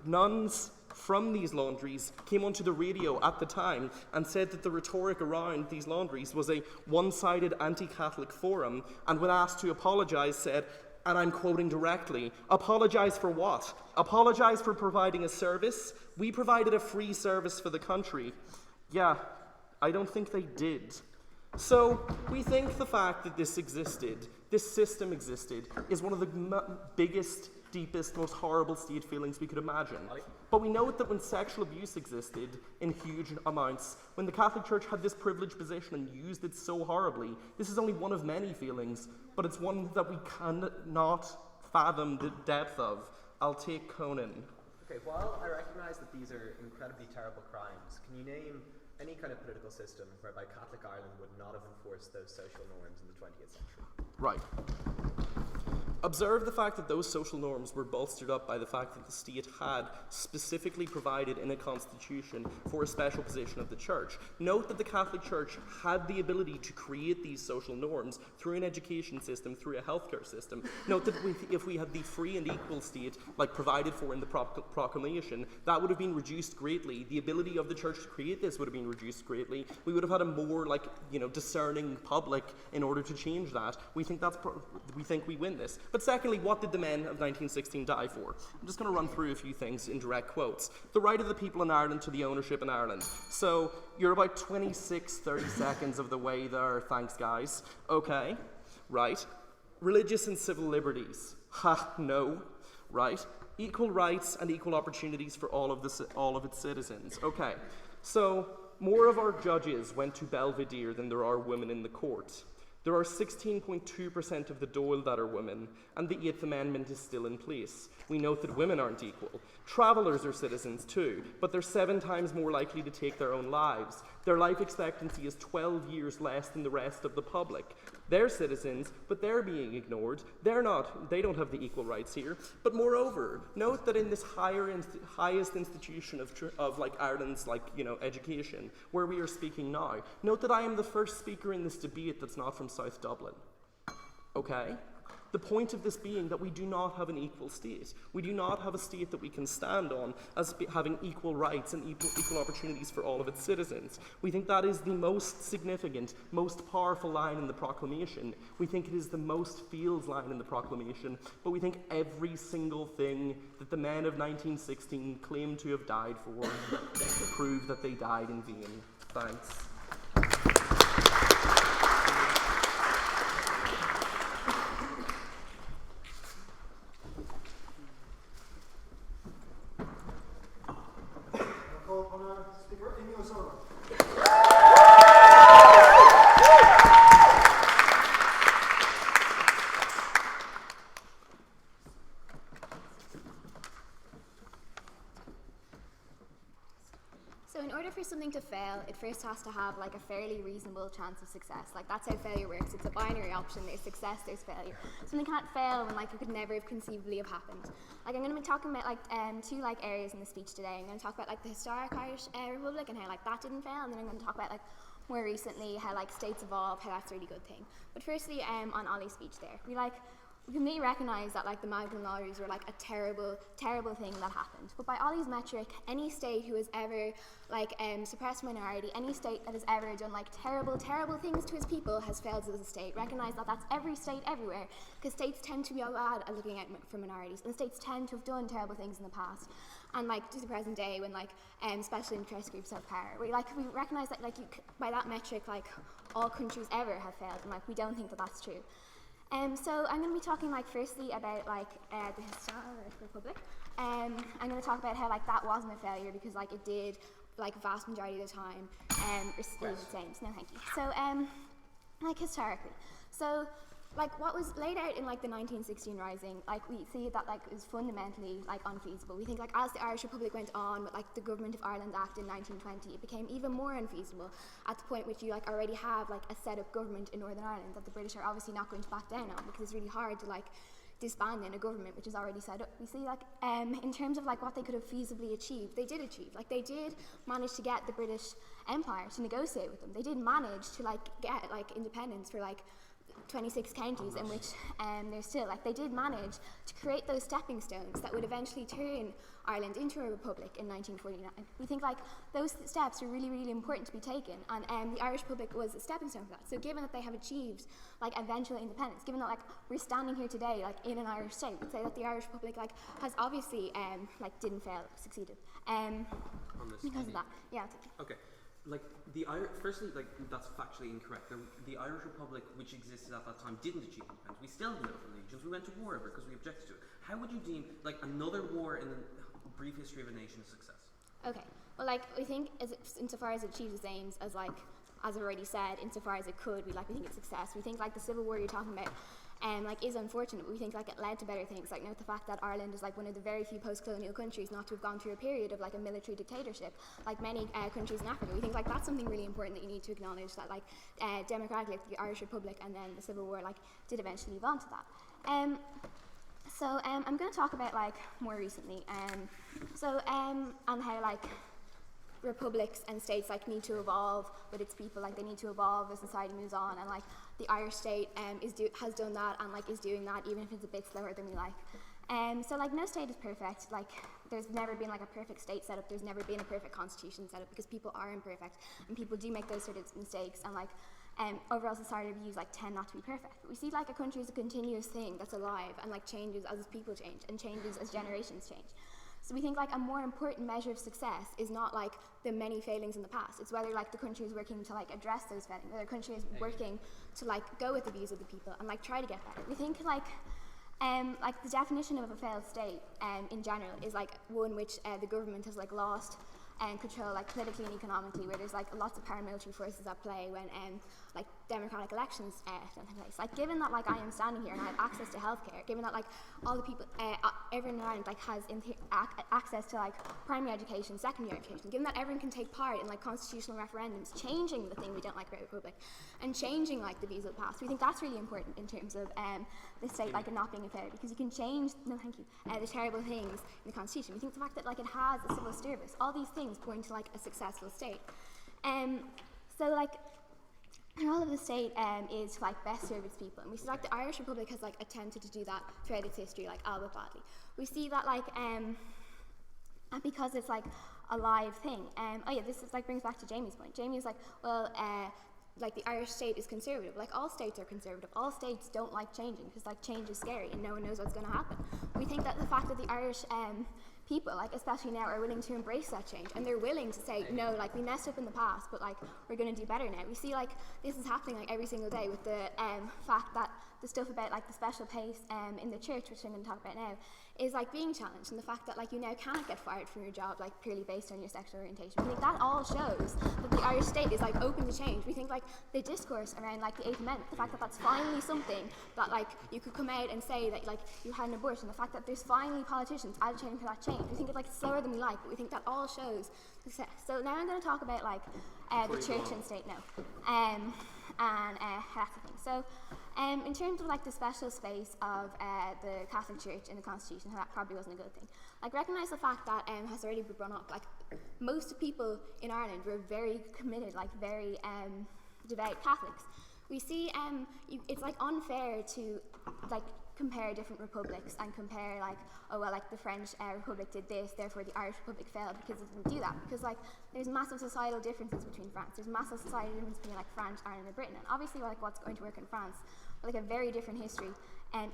nuns from these laundries came onto the radio at the time and said that the rhetoric around these laundries was a one-sided anti-Catholic forum, and when asked to apologise said, and I'm quoting directly, "Apologise for what? Apologise for providing a service? We provided a free service for the country." Yeah, I don't think they did. So we think the fact that this existed, this system existed, is one of the biggest, deepest, most horrible state feelings we could imagine. But we know that when sexual abuse existed in huge amounts, when the Catholic Church had this privileged position and used it so horribly, this is only one of many feelings, but it's one that we cannot fathom the depth of. I'll take Conan. Okay, while I recognise that these are incredibly terrible crimes, can you name any kind of political system whereby Catholic Ireland would not have enforced those social norms in the 20th century? Right. Observe the fact that those social norms were bolstered up by the fact that the state had specifically provided in a constitution for a special position of the church. Note that the Catholic Church had the ability to create these social norms through an education system, through a healthcare system. Note that if we had the free and equal state, like provided for in the proclamation, that would have been reduced greatly. The ability of the church to create this would have been reduced greatly. We would have had a more, discerning public in order to change that. We think we win this. But secondly, what did the men of 1916 die for? I'm just going to run through a few things in direct quotes. The right of the people in Ireland to the ownership in Ireland. So you're about 30 seconds of the way there. Thanks, guys. Okay, right. Religious and civil liberties. Ha, no. Right. Equal rights and equal opportunities for all of its citizens. Okay, so more of our judges went to Belvedere than there are women in the court. There are 16.2% of the Dáil that are women, and the 8th Amendment is still in place. We note that women aren't equal. Travellers are citizens too, but they're 7 times more likely to take their own lives. Their life expectancy is 12 years less than the rest of the public. They're citizens, but they're being ignored. They don't have the equal rights here. But moreover, note that in this highest institution of Ireland's education, where we are speaking now, note that I am the first speaker in this debate that's not from South Dublin. Okay? The point of this being that we do not have an equal state. We do not have a state that we can stand on as having equal rights and equal opportunities for all of its citizens. We think that is the most significant, most powerful line in the proclamation. We think it is the most feels line in the proclamation, but we think every single thing that the men of 1916 claim to have died for prove that they died in vain. Thanks. So in order for something to fail, it first has to have a fairly reasonable chance of success. That's how failure works. It's a binary option. There's success, there's failure. Something can't fail when it could never have conceivably have happened. I'm going to be talking about two areas in the speech today. I'm going to talk about the historic Irish Republic and how that didn't fail, and then I'm going to talk about more recently how states evolve, how that's a really good thing. But firstly, on Ollie's speech there, we completely recognise that the Magdalen lotteries were a terrible, terrible thing that happened. But by Ollie's metric, any state who has ever suppressed minority, any state that has ever done terrible, terrible things to its people has failed as a state. Recognise that that's every state everywhere, because states tend to be bad at looking out for minorities, and states tend to have done terrible things in the past. And to the present day, when special interest groups have power, we recognise that by that metric, all countries ever have failed, and we don't think that that's true. So I'm going to be talking firstly about the historic Republic, I'm going to talk about how like that wasn't a failure because like it did like vast majority of the time receive the same. No, thank you. So like historically, so like what was laid out in like the 1916 Rising, like we see that like it was fundamentally like unfeasible. We think like as the Irish Republic went on with like the Government of Ireland Act in 1920, it became even more unfeasible at the point which you like already have like a set up government in Northern Ireland that the British are obviously not going to back down on because it's really hard to like disband in a government which is already set up. We see like in terms of like what they could have feasibly achieved, they did achieve. Like they did manage to get the British Empire to negotiate with them. They did manage to like get like independence for like 26 counties in which they're still like they did manage to create those stepping stones that would eventually turn Ireland into a republic in 1949. We think like those steps are really, really important to be taken, and the Irish Republic was a stepping stone for that. So given that they have achieved like eventual independence, given that like we're standing here today like in an Irish state, we'd say that the Irish Republic like has obviously like didn't fail, succeeded because of that. Yeah, I'll take it. Okay. Like firstly, like that's factually incorrect. The Irish Republic, which existed at that time, didn't achieve independence. We still have military legions. We went to war over it because we objected to it. How would you deem like another war in the brief history of a nation a success? Okay. Well, like we think, insofar as it achieves its aims, as like as I've already said, insofar as it could, we think it's success. We think like the Civil War you're talking about. Like is unfortunate, but we think like it led to better things. Like note the fact that Ireland is like one of the very few post-colonial countries not to have gone through a period of like a military dictatorship, like many countries in Africa. We think like that's something really important that you need to acknowledge, that like democratically like, the Irish Republic and then the Civil War like did eventually move on to that. I'm going to talk about like more recently, and how like republics and states like need to evolve with its people, like they need to evolve as society moves on, and like the Irish state has done that and like is doing that even if it's a bit slower than we like. So like no state is perfect. Like there's never been like a perfect state set up. There's never been a perfect constitution set up because people are imperfect and people do make those sort of mistakes, and like overall societal views like tend not to be perfect. But we see like a country is a continuous thing that's alive and like changes as people change and changes as generations change. So we think like a more important measure of success is not like the many failings in the past. It's whether like the country is working to like address those failings, whether the country is working to like go with the views of the people and like try to get better. We think like the definition of a failed state in general is like one which the government has like lost control like politically and economically, where there's like lots of paramilitary forces at play when like democratic elections don't take place. Like given that like I am standing here and I have access to healthcare, given that like all the people, everyone in Ireland like has access to like primary education, secondary education, given that everyone can take part in like constitutional referendums, changing the thing we don't like about the Republic, and changing like the views of the past, we think that's really important in terms of the state like not being a failure, because you can change the terrible things in the constitution. We think the fact that like it has a civil service, all these things point to like a successful state. So like the role of the state is to like best serve its people, and we see like the Irish Republic has like attempted to do that throughout its history, like albeit badly. We see that like and because it's like a live thing. This is like brings back to Jamie's point. Jamie was like, well, like the Irish state is conservative. Like all states are conservative. All states don't like changing because like change is scary and no one knows what's going to happen. We think that the fact that the Irish people, like especially now, are willing to embrace that change, and they're willing to say no, like we messed up in the past, but like we're going to do better now. We see like this is happening like every single day with the fact that the stuff about like the special place in the church, which I'm going to talk about now, is like being challenged, and the fact that like you now cannot get fired from your job like purely based on your sexual orientation. We think that all shows that the Irish state is like open to change. We think like the discourse around like the 8th Amendment, the fact that that's finally something that like you could come out and say that like you had an abortion, the fact that there's finally politicians agitating for that change. We think it's like slower than we like, but we think that all shows success. So now I'm going to talk about like the church and state now, and that's the thing. So in terms of like the special space of the Catholic Church in the Constitution, that probably wasn't a good thing. Like recognise the fact that has already been brought up. Like most people in Ireland were very committed, like very devout Catholics. We see it's like unfair to like compare different republics and compare like, oh well, like the French Republic did this, therefore the Irish Republic failed because it didn't do that, because like there's massive societal differences between France, there's massive societal differences between like France, Ireland and Britain, and obviously like what's going to work in France with like a very different history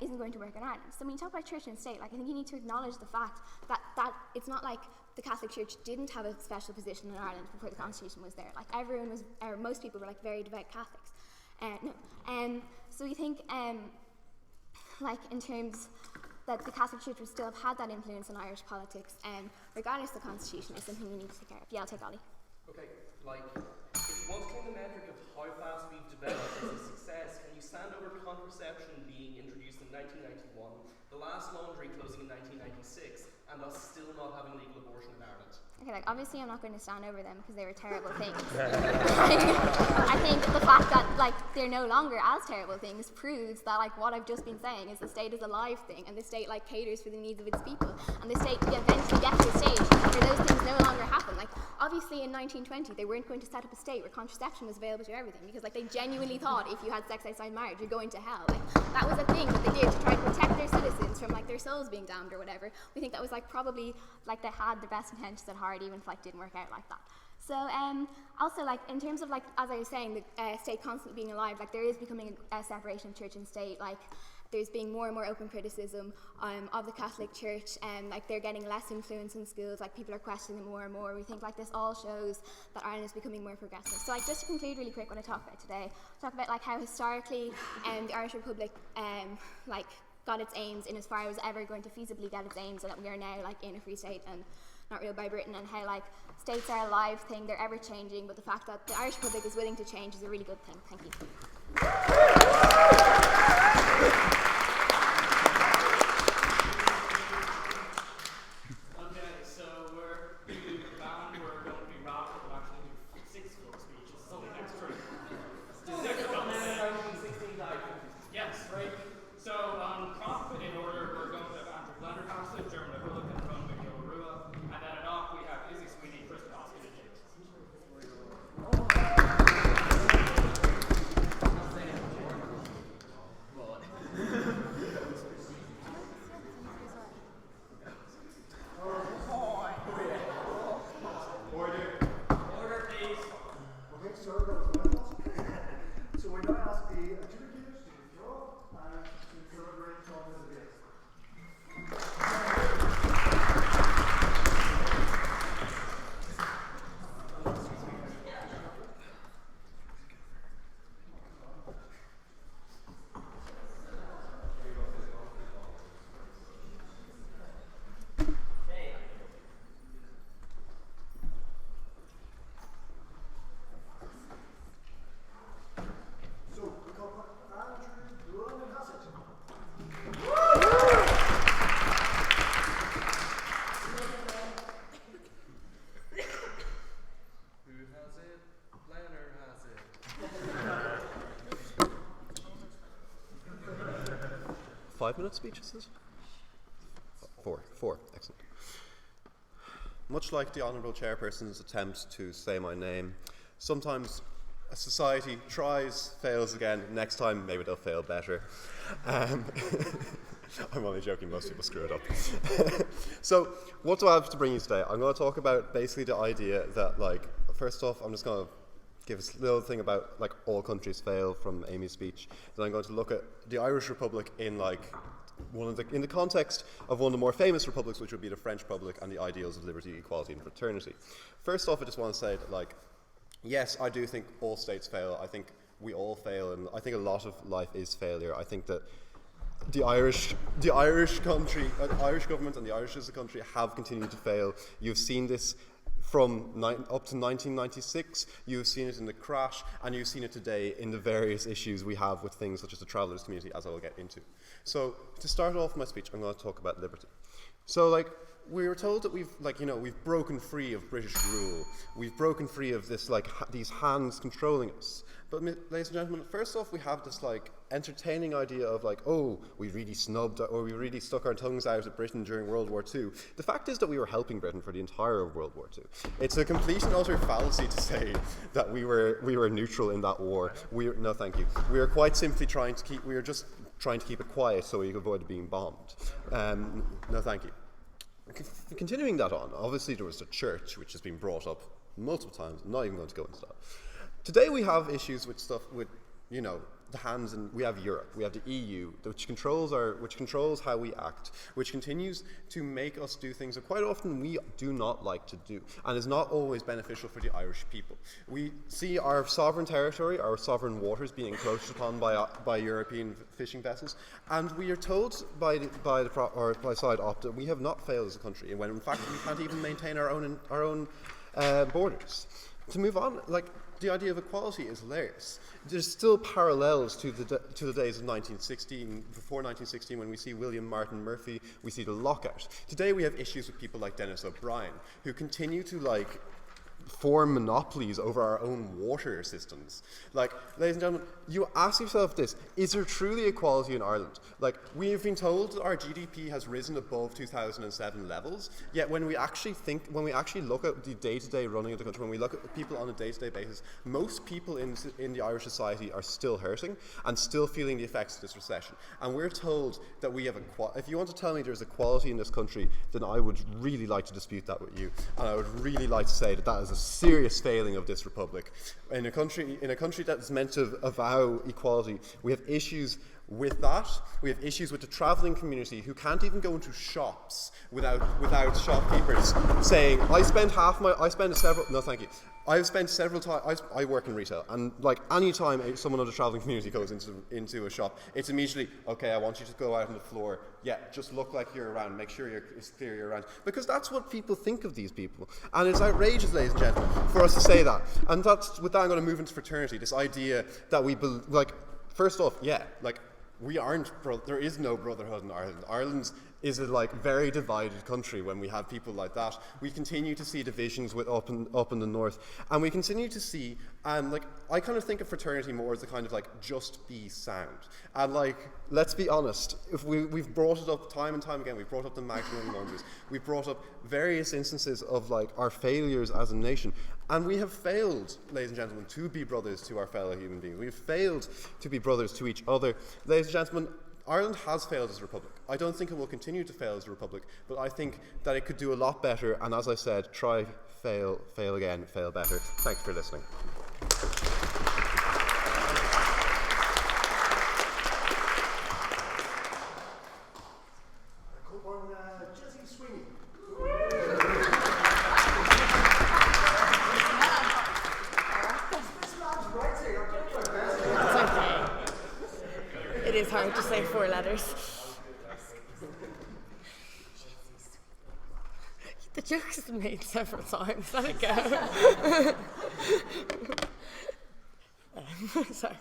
isn't going to work in Ireland. So when you talk about church and state, like I think you need to acknowledge the fact that it's not like the Catholic Church didn't have a special position in Ireland before the Constitution was there. Like everyone was, or most people were like very devout Catholics. So we think like in terms that the Catholic Church would still have had that influence on Irish politics, regardless of the Constitution, is something we need to take care of. Yeah, I'll take Ollie. Okay, like, if you want to claim the metric of how fast we've developed as a success, can you stand over contraception being introduced in 1991, the last laundry closing in 1996, and us still not having legal abortion in Ireland? Okay, like, obviously I'm not going to stand over them because they were terrible things. I think the fact that, like, they're no longer as terrible things proves that, like, what I've just been saying is the state is a live thing, and the state, like, caters for the needs of its people, and the state eventually gets to a stage where those things no longer happen. Like, obviously in 1920 they weren't going to set up a state where contraception was available to everything, because, like, they genuinely thought if you had sex outside marriage you're going to hell. Like, that was a thing that they did to try to protect their citizens from, like, their souls being damned or whatever. We think that was, like, probably, like, they had the best intentions at heart, even if, like, didn't work out like that. So also, like, in terms of, like, as I was saying, the state constantly being alive, like, there is becoming a separation of church and state. Like, there's being more and more open criticism of the Catholic Church, and, like, they're getting less influence in schools. Like, people are questioning them more and more. We think, like, this all shows that Ireland is becoming more progressive. So, like, just to conclude really quick what I talked about today, talk about, like, how historically the Irish Republic like, got its aims in as far as ever going to feasibly get its aims, and that we are now, like, in a free state and not ruled by Britain, and how, like, states are a live thing, they're ever changing, but the fact that the Irish Republic is willing to change is a really good thing. Thank you. Okay, so we're going to be bound, we're going to be rocked, we'll actually do 6 full speeches. So the next three. Yes, right. So, crop in order, we're going to have Andrew Blendercastle, German Republican, Ron Rua, and then at off we have Izzy Sweeney, Chris Baskin, and James. Order, please. Okay, sorry, that was my fault. So we now ask the adjudicators to withdraw and to deliberate on the debate. So, we call Andrew Blendercastle. Who has it? Blanner has it. 5-minute speeches, is it? 4, excellent. Much like the Honourable Chairperson's attempt to say my name, sometimes a society tries, fails again, next time maybe they'll fail better. I'm only joking, most people screw it up. So, what do I have to bring you today? I'm going to talk about basically the idea that, like, first off, I'm just going to give a little thing about, like, all countries fail from Amy's speech. Then I'm going to look at the Irish Republic in, like, in the context of one of the more famous republics, which would be the French Republic, and the ideals of liberty, equality, and fraternity. First off, I just want to say that, like, yes, I do think all states fail. I think we all fail, and I think a lot of life is failure. I think that the Irish country, Irish government and the Irish as a country have continued to fail. You've seen this from up to 1996, you've seen it in the crash, and you've seen it today in the various issues we have with things such as the travellers community, as I will get into. So, to start off my speech, I'm going to talk about liberty. So, like, we were told that we've broken free of British rule. We've broken free of this, like, these hands controlling us. But, ladies and gentlemen, first off, we have this, like, entertaining idea of, like, oh, we really snubbed or we really stuck our tongues out at Britain during World War II. The fact is that we were helping Britain for the entire of World War II. It's a complete and utter fallacy to say that we were neutral in that war. No, thank you. We were quite simply trying to keep it quiet so we could avoid being bombed. No, thank you. Continuing that on, obviously there was the church, which has been brought up multiple times. I'm not even going to go into that. Today we have issues with you know, the hands, and we have Europe, we have the EU, which controls how we act, which continues to make us do things that quite often we do not like to do, and is not always beneficial for the Irish people. We see our sovereign territory, our sovereign waters being encroached upon by European fishing vessels, and we are told by side Opta we have not failed as a country, when in fact we can't even maintain our own borders. To move on, like, the idea of equality is hilarious. There's still parallels to the days of 1916, before 1916, when we see William Martin Murphy, we see the lockout. Today we have issues with people like Dennis O'Brien, who continue to, like, form monopolies over our own water systems. Like, ladies and gentlemen, you ask yourself this: is there truly equality in Ireland? Like, we have been told our GDP has risen above 2007 levels, yet when we actually look at the day-to-day running of the country, when we look at people on a day-to-day basis, most people in the Irish society are still hurting and still feeling the effects of this recession. And we're told that we have if you want to tell me there's equality in this country, then I would really like to dispute that with you, and I would really like to say that that is a serious failing of this republic. In a country that's meant to avow equality, we have issues with that. We have issues with the travelling community who can't even go into shops without shopkeepers saying, I've spent several times, I work in retail, and like any time someone of the travelling community goes into a shop, it's immediately, okay, I want you to go out on the floor, yeah, just look like you're around, make sure it's clear you're around, because that's what people think of these people, and it's outrageous, ladies and gentlemen, for us to say that. And with that I'm going to move into fraternity, this idea that first off, yeah, like, there is no brotherhood in Ireland. Ireland is a very divided country when we have people like that. We continue to see divisions up in the north, and we continue to see, I kind of think of fraternity more as a kind of just be sound. And let's be honest, if we've brought it up time and time again, we've brought up the Magdalene Lunges, we've brought up various instances of our failures as a nation. And we have failed, ladies and gentlemen, to be brothers to our fellow human beings. We've failed to be brothers to each other. Ladies and gentlemen, Ireland has failed as a republic. I don't think it will continue to fail as a republic, but I think that it could do a lot better. And as I said, try, fail, fail again, fail better. Thanks for listening. It's hard to say 4 letters. The joke has been made several times. Let it go. Sorry.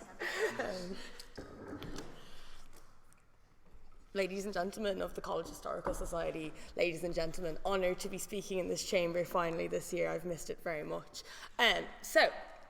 Ladies and gentlemen of the College Historical Society, ladies and gentlemen, honoured to be speaking in this chamber finally this year. I've missed it very much.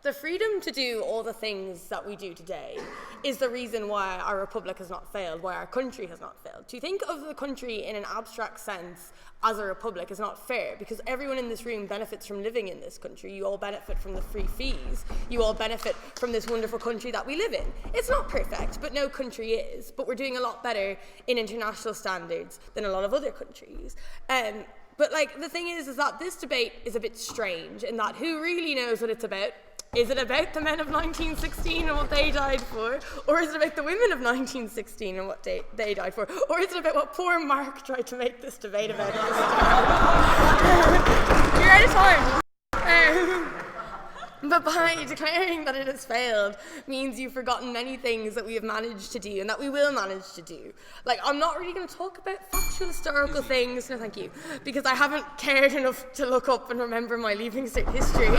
The freedom to do all the things that we do today is the reason why our republic has not failed, why our country has not failed. To think of the country in an abstract sense as a republic is not fair, because everyone in this room benefits from living in this country. You all benefit from the free fees. You all benefit from this wonderful country that we live in. It's not perfect, but no country is. But we're doing a lot better in international standards than a lot of other countries. But the thing is that this debate is a bit strange in that who really knows what it's about? Is it about the men of 1916 and what they died for? Or is it about the women of 1916 and what they died for? Or is it about what poor Mark tried to make this debate about? You're out of time. But by declaring that it has failed means you've forgotten many things that we have managed to do and that we will manage to do. I'm not really going to talk about factual historical things, no thank you, because I haven't cared enough to look up and remember my Leaving Cert history.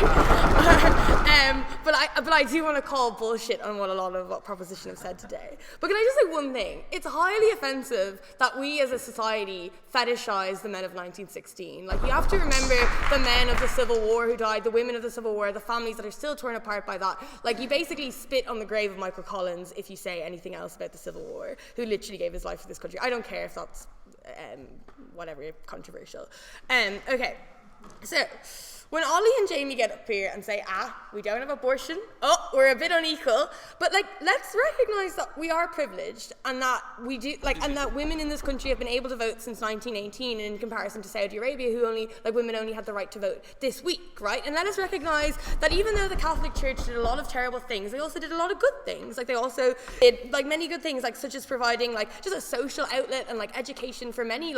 But I do want to call bullshit on what Proposition have said today. But can I just say one thing? It's highly offensive that we as a society fetishize the men of 1916. You have to remember the men of the Civil War who died, the women of the Civil War, the families that are still torn apart by that. You basically spit on the grave of Michael Collins if you say anything else about the Civil War, who literally gave his life for this country. I don't care if that's whatever, controversial. Okay, so When Ollie and Jamie get up here and say, we don't have abortion, we're a bit unequal, but like, let's recognise that we are privileged and that we do, like, and that women in this country have been able to vote since 1918 in comparison to Saudi Arabia, who only, like, women only had the right to vote this week, right? And let us recognise that even though the Catholic Church did a lot of terrible things, they also did a lot of good things. Like, they also did, like, many good things, like, such as providing, like, just a social outlet and, like, education for many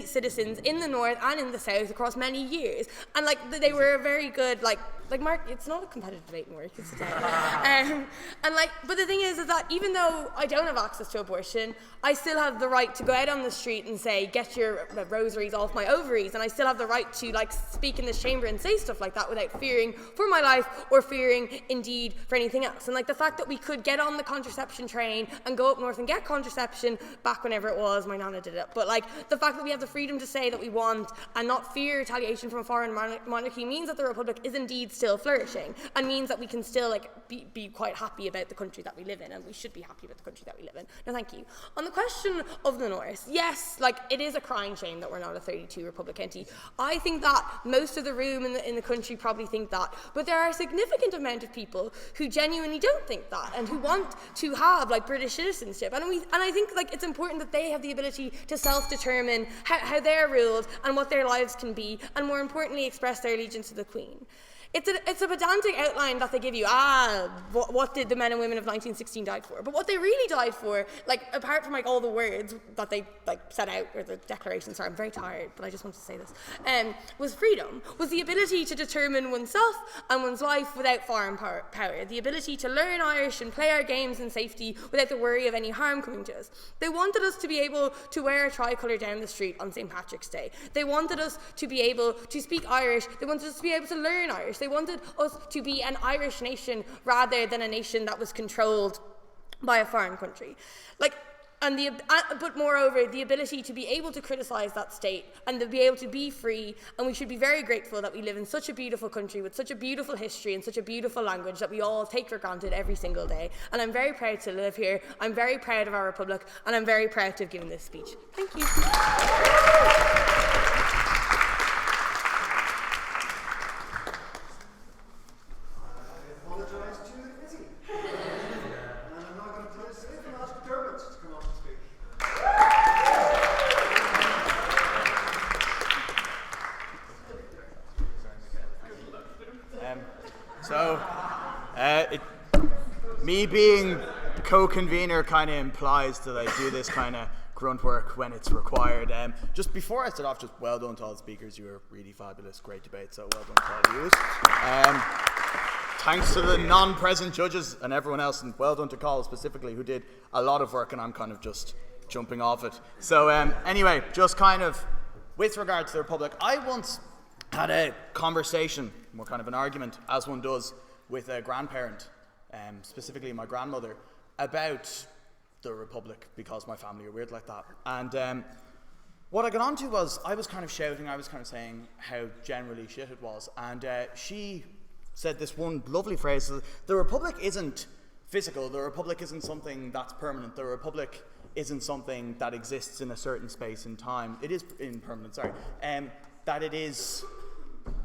citizens in the north and in the south across many years. And, like, they were very good, like Mark, it's not a competitive debate in work, it's a and like, but the thing is that even though I don't have access to abortion, I still have the right to go out on the street and say, get your rosaries off my ovaries, and I still have the right to, like, speak in this chamber and say stuff like that without fearing for my life or fearing indeed for anything else. And, like, the fact that we could get on the contraception train and go up north and get contraception back whenever it was, my nana did it, but, like, the fact that we have the freedom to say that we want and not fear retaliation from a foreign monarchy means that the Republic is indeed still flourishing, and means that we can still, like, be quite happy about the country that we live in, and we should be happy about the country that we live in. No, thank you. On the question of the North, yes, like, it is a crying shame that we're not a 32 Republic entity. I think that most of the room in the country probably think that, but there are a significant amount of people who genuinely don't think that and who want to have, like, British citizenship, and I think, like, it's important that they have the ability to self-determine how they're ruled and what their lives can be, and more importantly express their allegiance to the Queen. It's a pedantic outline that they give you, what did the men and women of 1916 die for? But what they really died for, like, apart from, like, all the words that they, like, set out, or the declaration, sorry, I'm very tired, but I just want to say this, was freedom, was the ability to determine oneself and one's life without foreign power, the ability to learn Irish and play our games in safety without the worry of any harm coming to us. They wanted us to be able to wear a tricolour down the street on St. Patrick's Day. They wanted us to be able to speak Irish. They wanted us to be able to learn Irish. They wanted us to be an Irish nation rather than a nation that was controlled by a foreign country. But moreover, the ability to be able to criticise that state and to be able to be free, and we should be very grateful that we live in such a beautiful country with such a beautiful history and such a beautiful language that we all take for granted every single day. And I'm very proud to live here, I'm very proud of our Republic, and I'm very proud to have given this speech. Thank you. Me being co-convener kind of implies that I do this kind of grunt work when it's required. Just before I start off, just well done to all the speakers. You were really fabulous, great debate, so well done to all of you. Thanks to the non-present judges and everyone else, and well done to Carl specifically, who did a lot of work, and I'm kind of just jumping off it. So anyway, just kind of with regard to the Republic, I once had a conversation, more kind of an argument, as one does, with a grandparent, specifically my grandmother, about the Republic, because my family are weird like that. And what I got onto was, I was kind of shouting, I was kind of saying how generally shit it was, and she said this one lovely phrase: the Republic isn't physical, the Republic isn't something that's permanent, the Republic isn't something that exists in a certain space and time. It is impermanent, sorry. That it is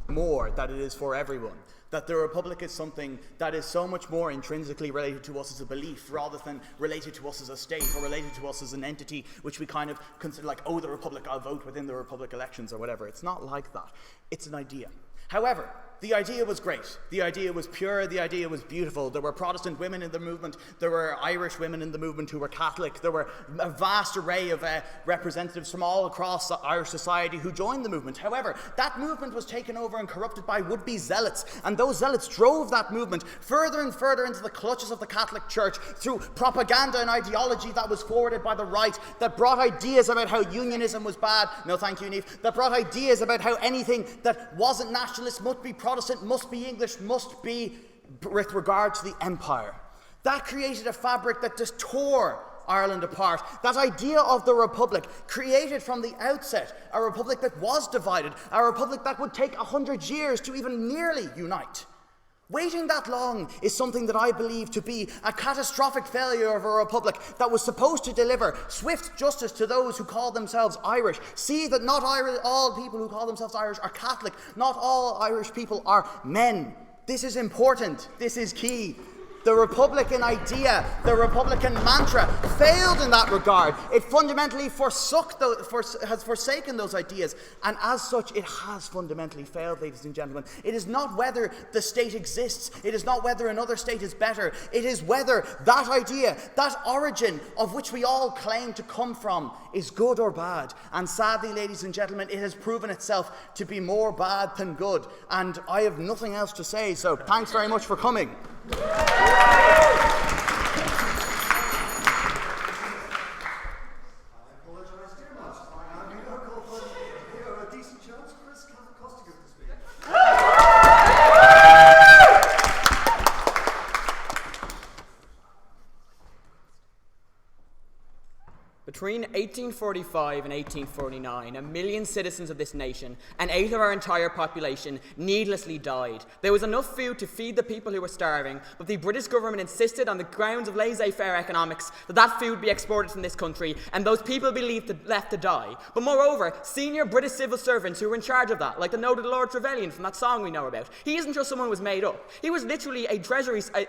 more, that it is for everyone. That the Republic is something that is so much more intrinsically related to us as a belief, rather than related to us as a state or related to us as an entity, which we kind of consider like, oh, the Republic, I'll vote within the Republic elections or whatever. It's not like that. It's an idea. However, the idea was great. The idea was pure. The idea was beautiful. There were Protestant women in the movement. There were Irish women in the movement who were Catholic. There were a vast array of representatives from all across Irish society who joined the movement. However, that movement was taken over and corrupted by would-be zealots. And those zealots drove that movement further and further into the clutches of the Catholic Church through propaganda and ideology that was forwarded by the right, that brought ideas about how unionism was bad. No, thank you, Neve. That brought ideas about how anything that wasn't nationalist must be Protestant, must be English, must be with regard to the empire. That created a fabric that just tore Ireland apart. That idea of the Republic created from the outset a Republic that was divided, a Republic that would take 100 years to even nearly unite. Waiting that long is something that I believe to be a catastrophic failure of a republic that was supposed to deliver swift justice to those who call themselves Irish. See that not all people who call themselves Irish are Catholic. Not all Irish people are men. This is important. This is key. The Republican idea, the Republican mantra, failed in that regard. It fundamentally has forsaken those ideas, and as such, it has fundamentally failed, ladies and gentlemen. It is not whether the state exists, it is not whether another state is better, it is whether that idea, that origin of which we all claim to come from, is good or bad. And sadly, ladies and gentlemen, it has proven itself to be more bad than good. And I have nothing else to say, so thanks very much for coming. Between 1845 and 1849, 1 million citizens of this nation, and 8 of our entire population, needlessly died. There was enough food to feed the people who were starving, but the British government insisted on the grounds of laissez-faire economics that food be exported from this country, and those people be left to die. But moreover, senior British civil servants who were in charge of that, like the noted Lord Trevelyan from that song we know about, he isn't just someone who was made up. He was literally an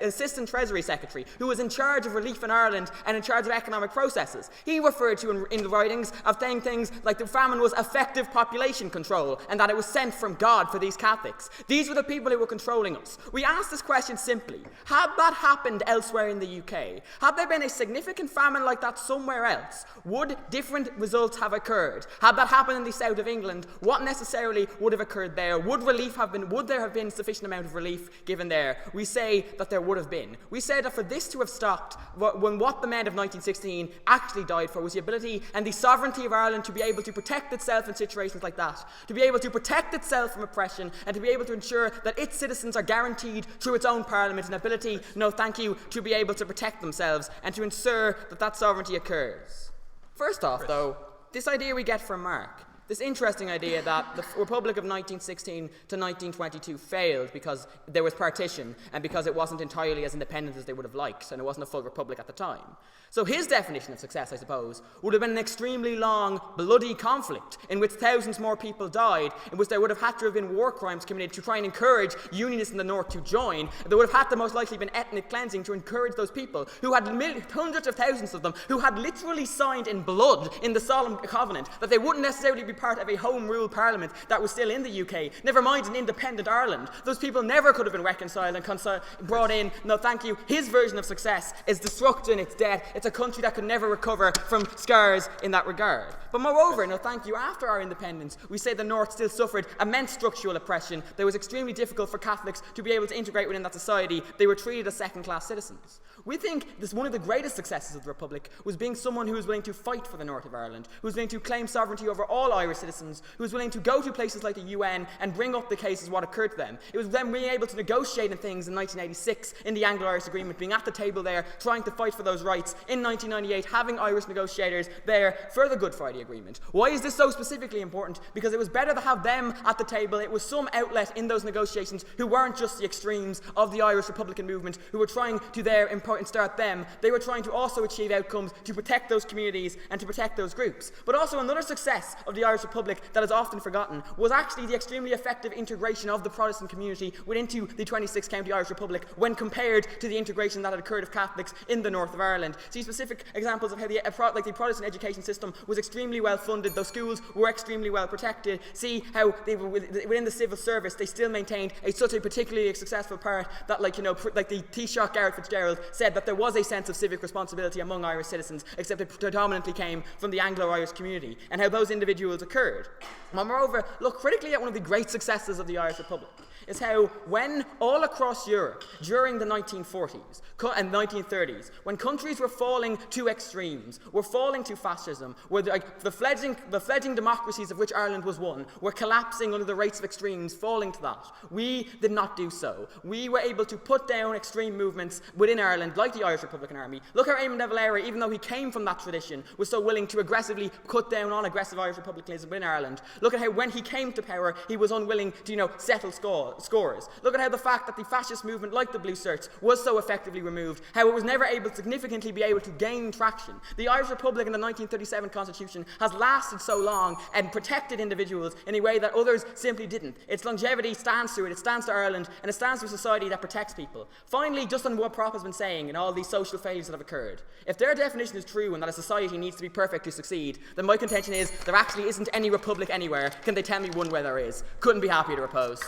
assistant Treasury Secretary who was in charge of relief in Ireland and in charge of economic processes. He referred to in the writings of saying things like the famine was effective population control and that it was sent from God for these Catholics. These were the people who were controlling us. We asked this question simply: had that happened elsewhere in the UK? Had there been a significant famine like that somewhere else? Would different results have occurred? Had that happened in the south of England, what necessarily would have occurred there? Would there have been sufficient amount of relief given there? We say that there would have been. We say that for this to have stopped, when what the men of 1916 actually died for was the ability and the sovereignty of Ireland to be able to protect itself in situations like that, to be able to protect itself from oppression, and to be able to ensure that its citizens are guaranteed through its own parliament an ability, no thank you, to be able to protect themselves and to ensure that that sovereignty occurs. First off, though, this idea we get from Mark, this interesting idea that the Republic of 1916 to 1922 failed because there was partition and because it wasn't entirely as independent as they would have liked, and it wasn't a full republic at the time. So his definition of success, I suppose, would have been an extremely long, bloody conflict in which thousands more people died, in which there would have had to have been war crimes committed to try and encourage Unionists in the North to join. There would have had to most likely been ethnic cleansing to encourage those people who had hundreds of thousands of them who had literally signed in blood in the solemn covenant that they wouldn't necessarily be part of a home rule parliament that was still in the UK, never mind an independent Ireland. Those people never could have been reconciled and brought in. No thank you. His version of success is destruction, it's death. It's a country that could never recover from scars in that regard. But moreover, no thank you, after our independence, we say the North still suffered immense structural oppression. That was extremely difficult for Catholics to be able to integrate within that society. They were treated as second-class citizens. We think this one of the greatest successes of the Republic was being someone who was willing to fight for the North of Ireland, who was willing to claim sovereignty over all Irish citizens, who was willing to go to places like the UN and bring up the cases what occurred to them. It was them being able to negotiate in things in 1986 in the Anglo-Irish Agreement, being at the table there, trying to fight for those rights. In 1998, having Irish negotiators there for the Good Friday Agreement. Why is this so specifically important? Because it was better to have them at the table. It was some outlet in those negotiations who weren't just the extremes of the Irish Republican movement, who were trying to there and start them. They were trying to also achieve outcomes to protect those communities and to protect those groups. But also another success of the Irish Republic that is often forgotten was actually the extremely effective integration of the Protestant community within the 26 county Irish Republic when compared to the integration that had occurred of Catholics in the north of Ireland. See specific examples of how the Protestant education system was extremely well funded, those schools were extremely well protected. See how they were within the civil service, they still maintained such a particularly successful part that, like the Taoiseach Garret FitzGerald said that there was a sense of civic responsibility among Irish citizens, except it predominantly came from the Anglo-Irish community, and how those individuals occurred. Moreover, look critically at one of the great successes of the Irish Republic. Is how when all across Europe during the 1940s and 1930s, when countries were falling to extremes, were falling to fascism, where the fledgling democracies of which Ireland was one, were collapsing under the rates of extremes, falling to that. We did not do so. We were able to put down extreme movements within Ireland, like the Irish Republican Army. Look how Eamon de Valera, even though he came from that tradition, was so willing to aggressively cut down on aggressive Irish republicanism within Ireland. Look at how when he came to power, he was unwilling to settle scores. scores. Look at how the fact that the fascist movement, like the Blue Shirts, was so effectively removed, how it was never able to significantly be able to gain traction. The Irish Republic in the 1937 Constitution has lasted so long and protected individuals in a way that others simply didn't. Its longevity stands to it stands to Ireland, and it stands to a society that protects people. Finally, just on what Prop has been saying and all these social failures that have occurred, if their definition is true and that a society needs to be perfect to succeed, then my contention is there actually isn't any republic anywhere. Can they tell me one where there is? Couldn't be happier to oppose.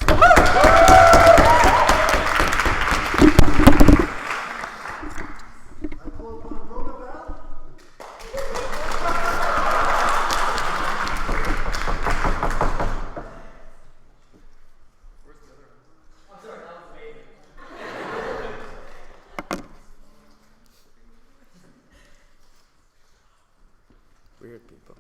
Weird people.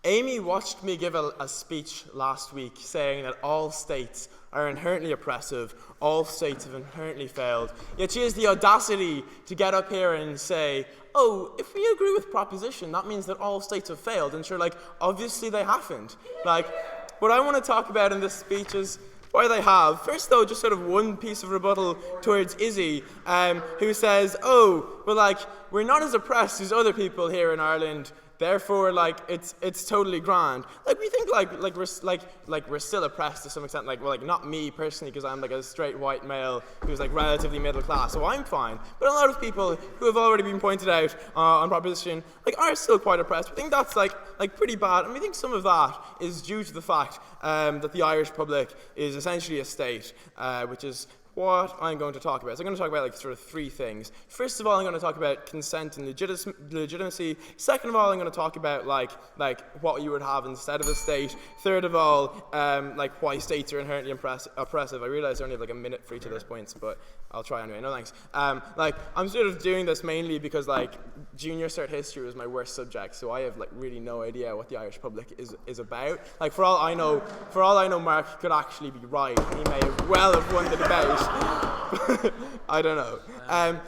Amy watched me give a speech last week saying that all states are inherently oppressive, all states have inherently failed, yet she has the audacity to get up here and say, oh, if we agree with proposition, that means that all states have failed. And sure, like, obviously they haven't. Like, what I want to talk about in this speech is why they have. First, though, just sort of one piece of rebuttal towards Izzy, who says, oh, well, like, we're not as oppressed as other people here in Ireland, therefore, like, it's totally grand. Like, we think we're still oppressed to some extent. Like, well, like, not me personally, because I'm like a straight white male who's like relatively middle class, so I'm fine. But a lot of people who have already been pointed out on proposition, like, are still quite oppressed. We think that's like pretty bad, and we think some of that is due to the fact that the Irish Republic is essentially a state, which is what I'm going to talk about. So I'm going to talk about like sort of three things. First of all, I'm going to talk about consent and legitimacy. Second of all, I'm going to talk about like what you would have instead of a state. Third of all, like why states are inherently oppressive. I realize I only have like a minute for each of those points, but I'll try anyway. No thanks. Like I'm sort of doing this mainly because like junior cert history was my worst subject, so I have like really no idea what the Irish Republic is about. Like for all I know, Mark could actually be right. He may well have won the debate. I don't know.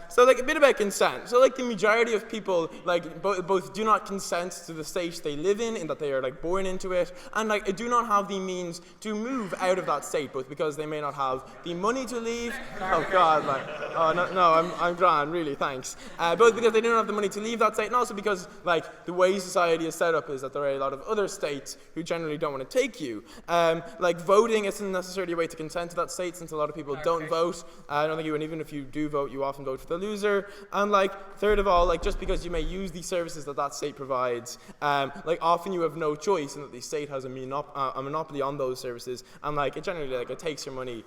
So like a bit about consent. So like the majority of people like both do not consent to the state they live in that they are like born into it, and like do not have the means to move out of that state, both because they may not have the money to leave. Oh God, like oh no, I'm grand, really, thanks. Both because they don't have the money to leave that state, and also because like the way society is set up is that there are a lot of other states who generally don't want to take you. Like voting isn't necessarily a way to consent to that state, since a lot of people don't vote. I don't think you, and even if you do vote, you often vote for the loser. And like third of all, like just because you may use the services that state provides, like often you have no choice, and that the state has a monopoly on those services, and like it generally like it takes your money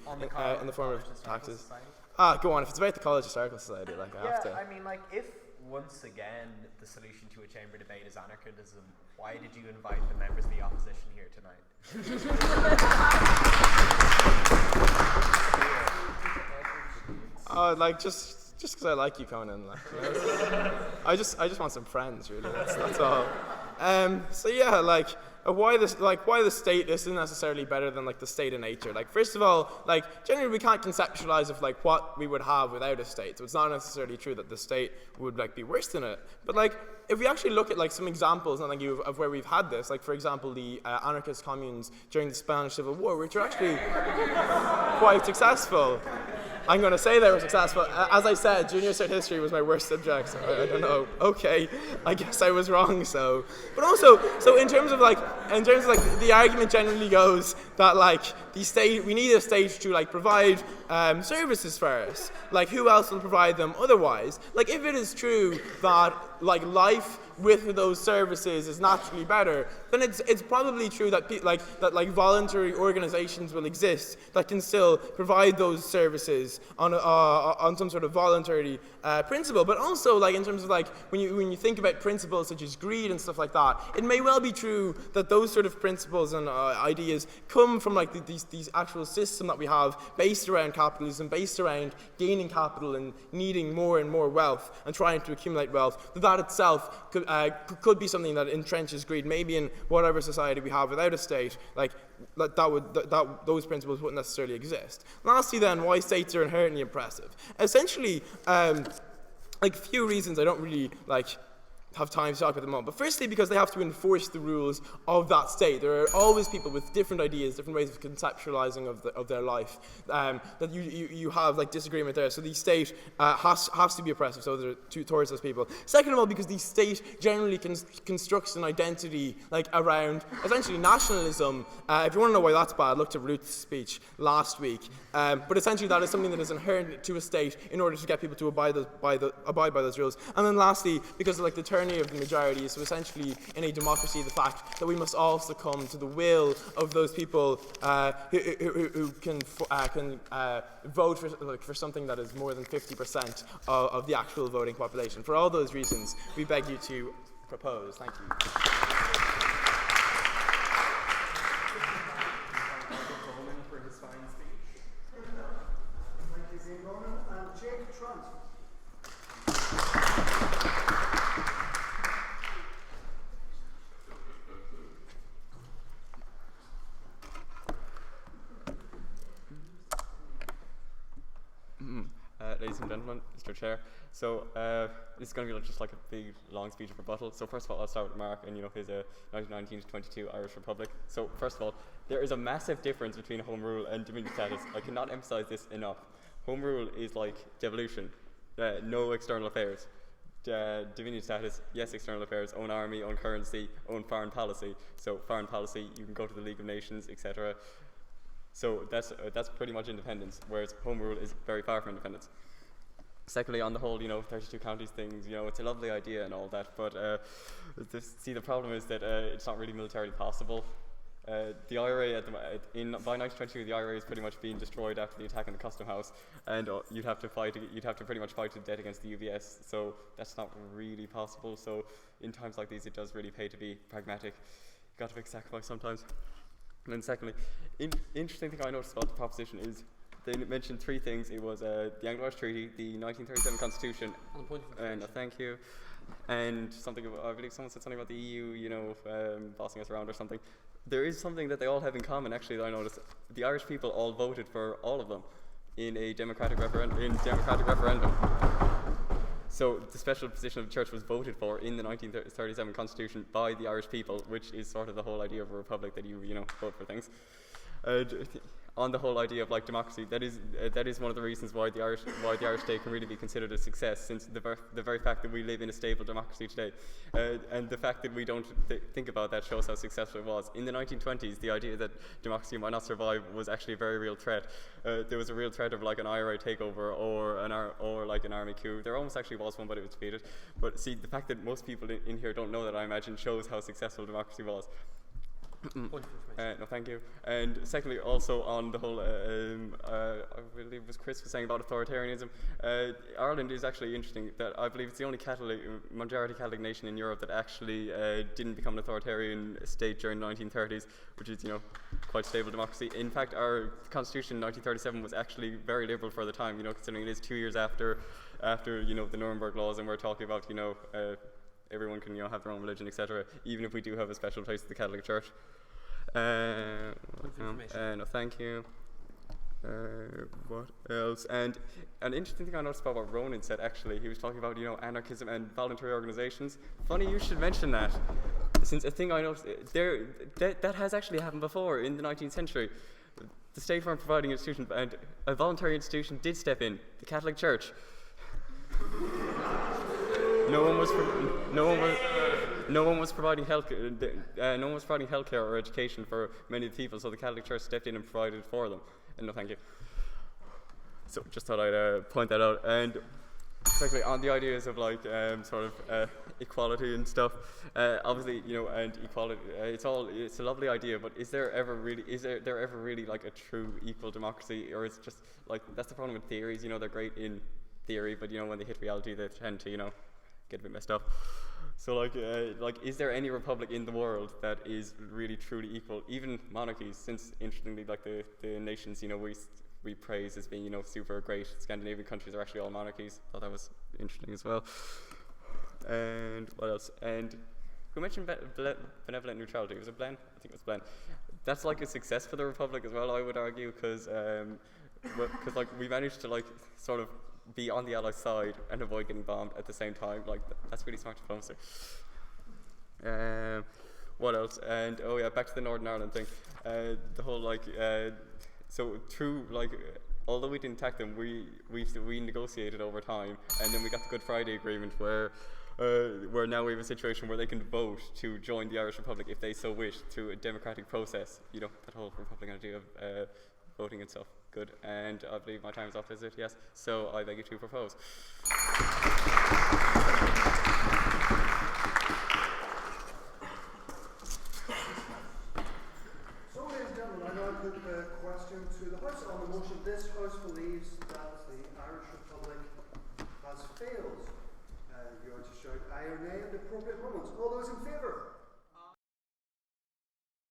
in the form of taxes. Go on. If it's about the College Historical Society, like I have to. I mean, like if once again the solution to a chamber debate is anarchism, why did you invite the members of the opposition here tonight? Like just because I like you, Conan. Like, I just want some friends, really. That's all. So yeah, like why the state isn't necessarily better than like the state of nature. Like first of all, like generally we can't conceptualize of like what we would have without a state. So it's not necessarily true that the state would like be worse than it. But like if we actually look at like some examples of where we've had this, like for example the anarchist communes during the Spanish Civil War, which are actually quite successful. I'm going to say they were successful. As I said, junior cert history was my worst subject, so I don't know. Okay, I guess I was wrong. So, but also, so in terms of the argument generally goes that like the state, we need a state to like provide services for us. Like who else will provide them otherwise? Like if it is true that like life with those services is naturally better, then it's probably true that voluntary organizations will exist that can still provide those services on some sort of voluntary principle. But also, like in terms of like when you think about principles such as greed and stuff like that, it may well be true that those sort of principles and ideas come from like these actual system that we have based around capitalism, based around gaining capital and needing more and more wealth and trying to accumulate wealth. That itself could be something that entrenches greed. Maybe in whatever society we have without a state, like those principles wouldn't necessarily exist. Lastly, then, why states are inherently oppressive? Essentially, like few reasons I don't really like have time to talk about the moment. But firstly, because they have to enforce the rules of that state. There are always people with different ideas, different ways of conceptualizing of their life, that you have like disagreement there. So the state has to be oppressive towards those people. Second of all, because the state generally constructs an identity like around essentially nationalism. If you want to know why that's bad, look to Ruth's speech last week. But essentially, that is something that is inherent to a state in order to get people to abide by those rules. And then lastly, because of like the tyranny of the majority, so essentially in a democracy, the fact that we must all succumb to the will of those people who can vote for something that is more than 50% of the actual voting population. For all those reasons, we beg you to propose. Thank you. Ladies and gentlemen, Mr. Chair. So this is going to be just like a big, long speech of rebuttal. So first of all, I'll start with Mark and his 1919 to 22 Irish Republic. So first of all, there is a massive difference between Home Rule and Dominion status. I cannot emphasize this enough. Home Rule is like devolution, no external affairs. Dominion status, yes, external affairs, own army, own currency, own foreign policy. So foreign policy, you can go to the League of Nations, etc. So that's pretty much independence, whereas Home Rule is very far from independence. Secondly, on the whole, 32 counties things, it's a lovely idea and all that, but the problem is that it's not really militarily possible. The IRA by 1922, the IRA is pretty much being destroyed after the attack on the Custom House, and you'd have to pretty much fight to the death against the UVS. So that's not really possible. So in times like these, it does really pay to be pragmatic. You got to make sacrifice sometimes. And then secondly, interesting thing I noticed about the proposition is they mentioned three things. It was the Anglo-Irish Treaty, the 1937 Constitution, and thank you, and something I believe someone said something about the EU, bossing us around or something. There is something that they all have in common, actually, that I noticed. The Irish people all voted for all of them in a democratic referendum. So the special position of the church was voted for in the 1937 Constitution by the Irish people, which is sort of the whole idea of a republic, that you vote for things. On the whole idea of like democracy, that is one of the reasons why the Irish state can really be considered a success, since the very fact that we live in a stable democracy today, and the fact that we don't think about that shows how successful it was. In the 1920s, the idea that democracy might not survive was actually a very real threat. There was a real threat of like an IRA takeover or like an army coup. There almost actually was one, but it was defeated. But see, the fact that most people in here don't know that, I imagine, shows how successful democracy was. No, thank you. And secondly, also on the whole, I believe it was Chris was saying about authoritarianism. Ireland is actually interesting. That I believe it's the only majority Catholic nation in Europe that actually didn't become an authoritarian state during the 1930s, which is quite stable democracy. In fact, our constitution in 1937 was actually very liberal for the time. Considering it is 2 years after the Nuremberg laws, and we're talking about everyone can have their own religion, etc. Even if we do have a special place in the Catholic Church. No, thank you. What else? And an interesting thing I noticed about what Ronan said, actually, he was talking about anarchism and voluntary organizations. Funny you should mention that, since a thing I noticed that has actually happened before in the 19th century. The state weren't providing an institution, and a voluntary institution did step in, the Catholic Church. No one was providing healthcare or education for many of the people, so the Catholic Church stepped in and provided for them. And no, thank you. So just thought I'd point that out. And secondly, on the ideas of like equality and stuff, obviously and equality, it's a lovely idea, but is there ever really like a true equal democracy, or is it just like that's the problem with theories? They're great in theory, but when they hit reality, they tend to get a bit messed up. So like is there any republic in the world that is really truly equal, even monarchies, since interestingly like the nations we praise as being super great Scandinavian countries are actually all monarchies. Thought that was interesting as well. And what else? And who mentioned benevolent neutrality? Was it Blen? I think it was Blen. That's like a success for the republic as well, I would argue, because like we managed to like sort of be on the Allied side and avoid getting bombed at the same time. Like, that's really smart diplomacy. What else? And oh yeah, back to the Northern Ireland thing. The whole so through although we didn't attack them, we negotiated over time, and then we got the Good Friday Agreement where now we have a situation where they can vote to join the Irish Republic if they so wish through a democratic process. You know, that whole Republican idea of voting and stuff. Good. And I believe my time is up, is it? Yes. So I beg you to propose. So, ladies and gentlemen, I now put the question to the House on the motion. This House believes that the Irish Republic has failed. You are to shout aye or nay at the appropriate moments. All those in favour?